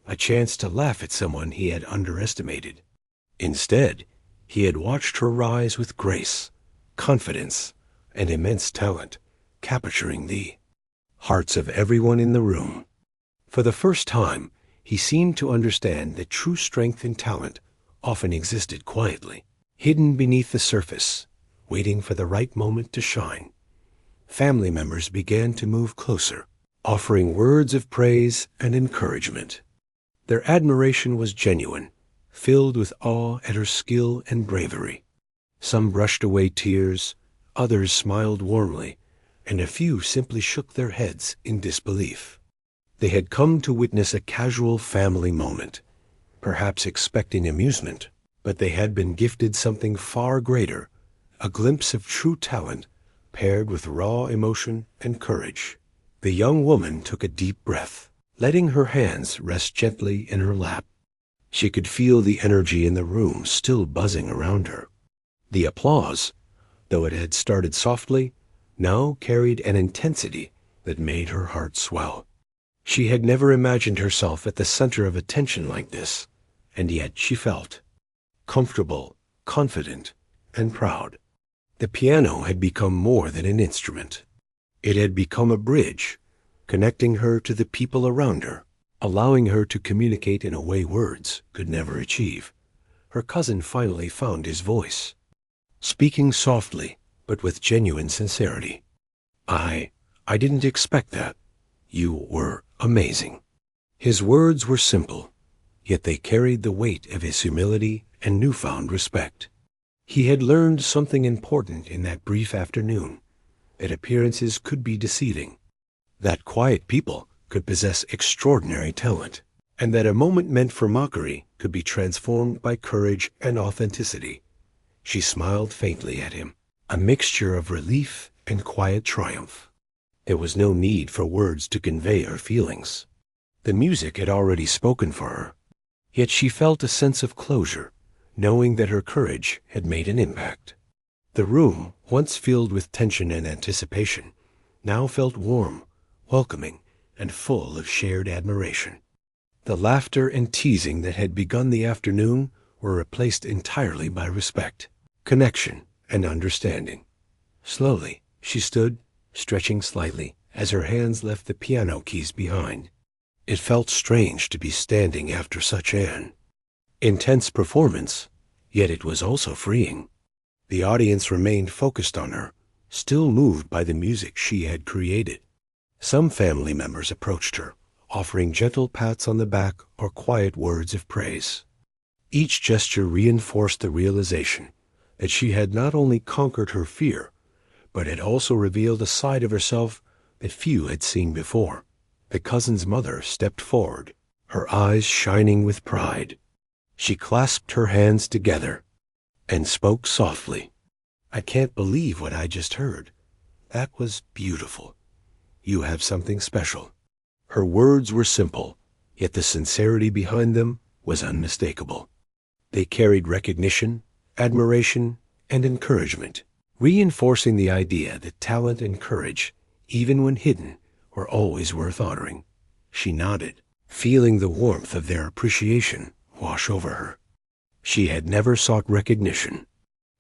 a chance to laugh at someone he had underestimated. Instead, he had watched her rise with grace, confidence, and immense talent, capturing the hearts of everyone in the room. For the first time, he seemed to understand that true strength and talent often existed quietly, hidden beneath the surface, waiting for the right moment to shine. Family members began to move closer, offering words of praise and encouragement. Their admiration was genuine, filled with awe at her skill and bravery. Some brushed away tears, others smiled warmly, and a few simply shook their heads in disbelief. They had come to witness a casual family moment, perhaps expecting amusement, but they had been gifted something far greater, a glimpse of true talent paired with raw emotion and courage. The young woman took a deep breath, letting her hands rest gently in her lap. She could feel the energy in the room still buzzing around her. The applause, though it had started softly, now carried an intensity that made her heart swell. She had never imagined herself at the center of attention like this, and yet she felt comfortable, confident, and proud. The piano had become more than an instrument. It had become a bridge, connecting her to the people around her, allowing her to communicate in a way words could never achieve. Her cousin finally found his voice, speaking softly, but with genuine sincerity. I didn't expect that. You were amazing." His words were simple, yet they carried the weight of his humility and newfound respect. He had learned something important in that brief afternoon, that appearances could be deceiving, that quiet people could possess extraordinary talent, and that a moment meant for mockery could be transformed by courage and authenticity. She smiled faintly at him, a mixture of relief and quiet triumph. There was no need for words to convey her feelings. The music had already spoken for her, yet she felt a sense of closure, knowing that her courage had made an impact. The room, once filled with tension and anticipation, now felt warm, welcoming, and full of shared admiration. The laughter and teasing that had begun the afternoon were replaced entirely by respect, connection, and understanding. Slowly, she stood, stretching slightly, as her hands left the piano keys behind. It felt strange to be standing after such an intense performance, yet it was also freeing. The audience remained focused on her, still moved by the music she had created. Some family members approached her, offering gentle pats on the back or quiet words of praise. Each gesture reinforced the realization that she had not only conquered her fear, but had also revealed a side of herself that few had seen before. The cousin's mother stepped forward, her eyes shining with pride. She clasped her hands together and spoke softly. "I can't believe what I just heard. That was beautiful. You have something special." Her words were simple, yet the sincerity behind them was unmistakable. They carried recognition, admiration, and encouragement, reinforcing the idea that talent and courage, even when hidden, were always worth honoring. She nodded, feeling the warmth of their appreciation wash over her. She had never sought recognition.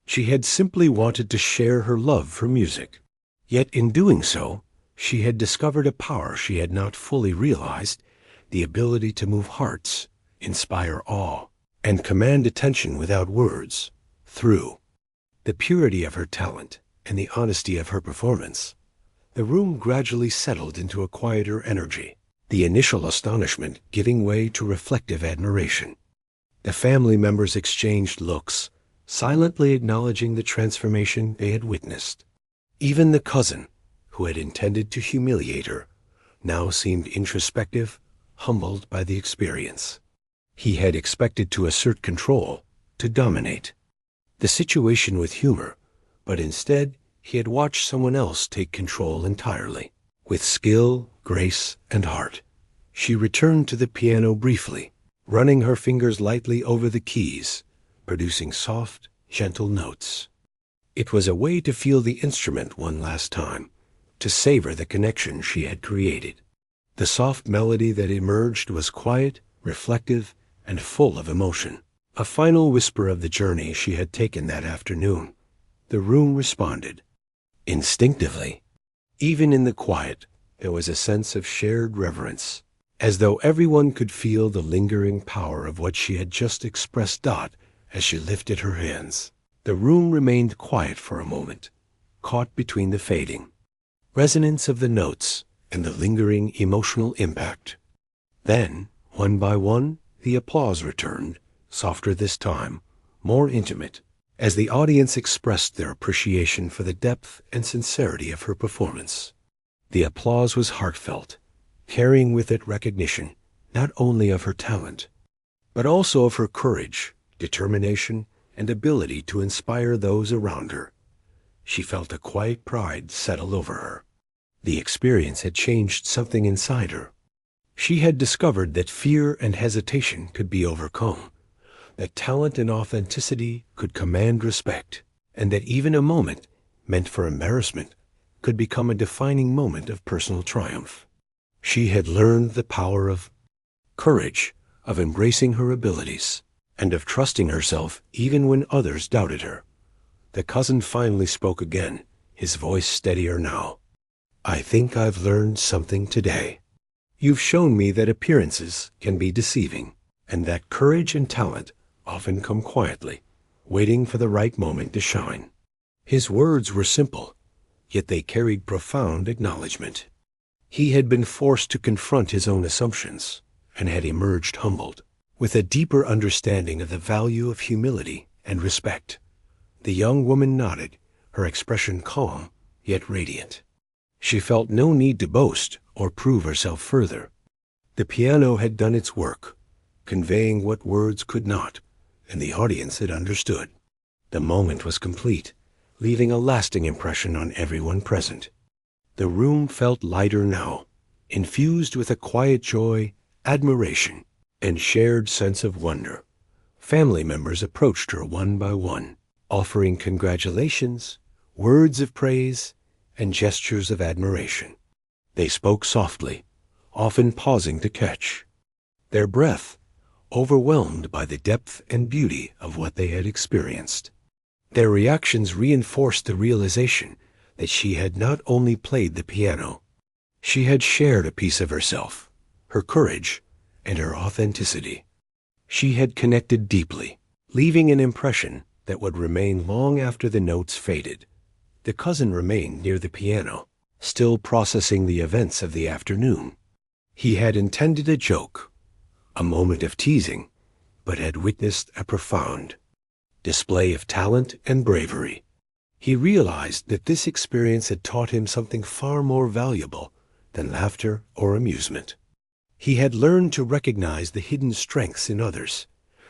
She had simply wanted to share her love for music. Yet in doing so, she had discovered a power she had not fully realized, the ability to move hearts, inspire awe, and command attention without words. Through the purity of her talent and the honesty of her performance, the room gradually settled into a quieter energy, the initial astonishment giving way to reflective admiration. The family members exchanged looks, silently acknowledging the transformation they had witnessed. Even the cousin, who had intended to humiliate her, now seemed introspective, humbled by the experience. He had expected to assert control, to dominate the situation with humor, but instead he had watched someone else take control entirely. With skill, grace, and heart, she returned to the piano briefly, running her fingers lightly over the keys, producing soft, gentle notes. It was a way to feel the instrument one last time, to savor the connection she had created. The soft melody that emerged was quiet, reflective, and full of emotion, a final whisper of the journey she had taken that afternoon. The room responded. Instinctively, even in the quiet, there was a sense of shared reverence, as though everyone could feel the lingering power of what she had just expressed. As she lifted her hands, the room remained quiet for a moment, caught between the fading resonance of the notes and the lingering emotional impact. Then, one by one, the applause returned, softer this time, more intimate, as the audience expressed their appreciation for the depth and sincerity of her performance. The applause was heartfelt, carrying with it recognition not only of her talent, but also of her courage, determination, and ability to inspire those around her. She felt a quiet pride settle over her. The experience had changed something inside her. She had discovered that fear and hesitation could be overcome, that talent and authenticity could command respect, and that even a moment meant for embarrassment could become a defining moment of personal triumph. She had learned the power of courage, of embracing her abilities, and of trusting herself even when others doubted her. The cousin finally spoke again, his voice steadier now. I think I've learned something today. You've shown me that appearances can be deceiving, and that courage and talent often come quietly, waiting for the right moment to shine. His words were simple, yet they carried profound acknowledgement. He had been forced to confront his own assumptions, and had emerged humbled, with a deeper understanding of the value of humility and respect. The young woman nodded, her expression calm, yet radiant. She felt no need to boast or prove herself further. The piano had done its work, conveying what words could not, and the audience had understood. The moment was complete, leaving a lasting impression on everyone present. The room felt lighter now, infused with a quiet joy, admiration, and shared sense of wonder. Family members approached her one by one, offering congratulations, words of praise, and gestures of admiration. They spoke softly, often pausing to catch their breath, overwhelmed by the depth and beauty of what they had experienced. Their reactions reinforced the realization that she had not only played the piano, she had shared a piece of herself, her courage, and her authenticity. She had connected deeply, leaving an impression that would remain long after the notes faded. The cousin remained near the piano, still processing the events of the afternoon. He had intended a joke, a moment of teasing, but had witnessed a profound display of talent and bravery. He realized that this experience had taught him something far more valuable than laughter or amusement. He had learned to recognize the hidden strengths in others,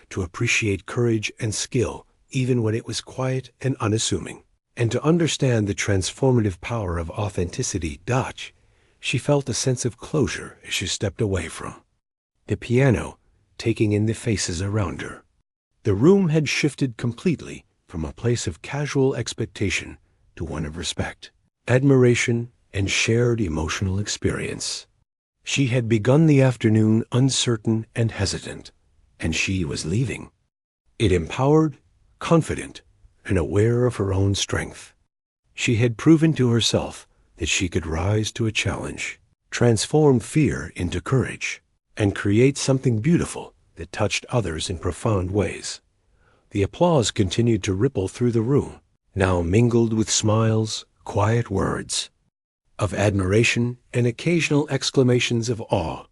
to appreciate courage and skill even when it was quiet and unassuming, and to understand the transformative power of authenticity. She felt a sense of closure as she stepped away from the piano, taking in the faces around her. The room had shifted completely from a place of casual expectation to one of respect, admiration, and shared emotional experience. She had begun the afternoon uncertain and hesitant, and she was leaving it empowered, confident, and aware of her own strength. She had proven to herself that she could rise to a challenge, transform fear into courage, and create something beautiful that touched others in profound ways. The applause continued to ripple through the room, now mingled with smiles, quiet words of admiration, and occasional exclamations of awe.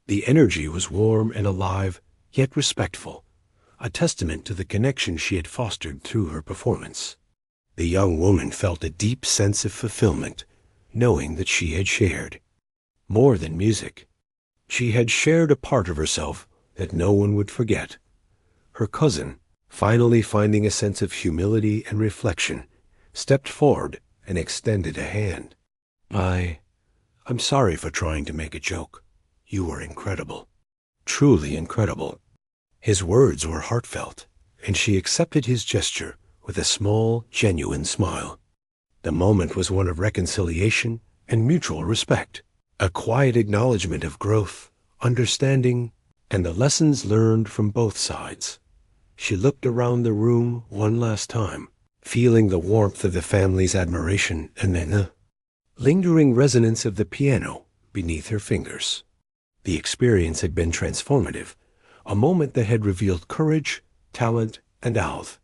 The energy was warm and alive, yet respectful, a testament to the connection she had fostered through her performance. The young woman felt a deep sense of fulfillment, knowing that she had shared. More than music, she had shared a part of herself that no one would forget. Her cousin, finally finding a sense of humility and reflection, stepped forward and extended a hand. I'm sorry for trying to make a joke. You were incredible. Truly incredible. His words were heartfelt, and she accepted his gesture with a small, genuine smile. The moment was one of reconciliation and mutual respect, a quiet acknowledgement of growth, understanding, and the lessons learned from both sides. She looked around the room one last time, feeling the warmth of the family's admiration and the lingering resonance of the piano beneath her fingers. The experience had been transformative, a moment that had revealed courage, talent, and Alf,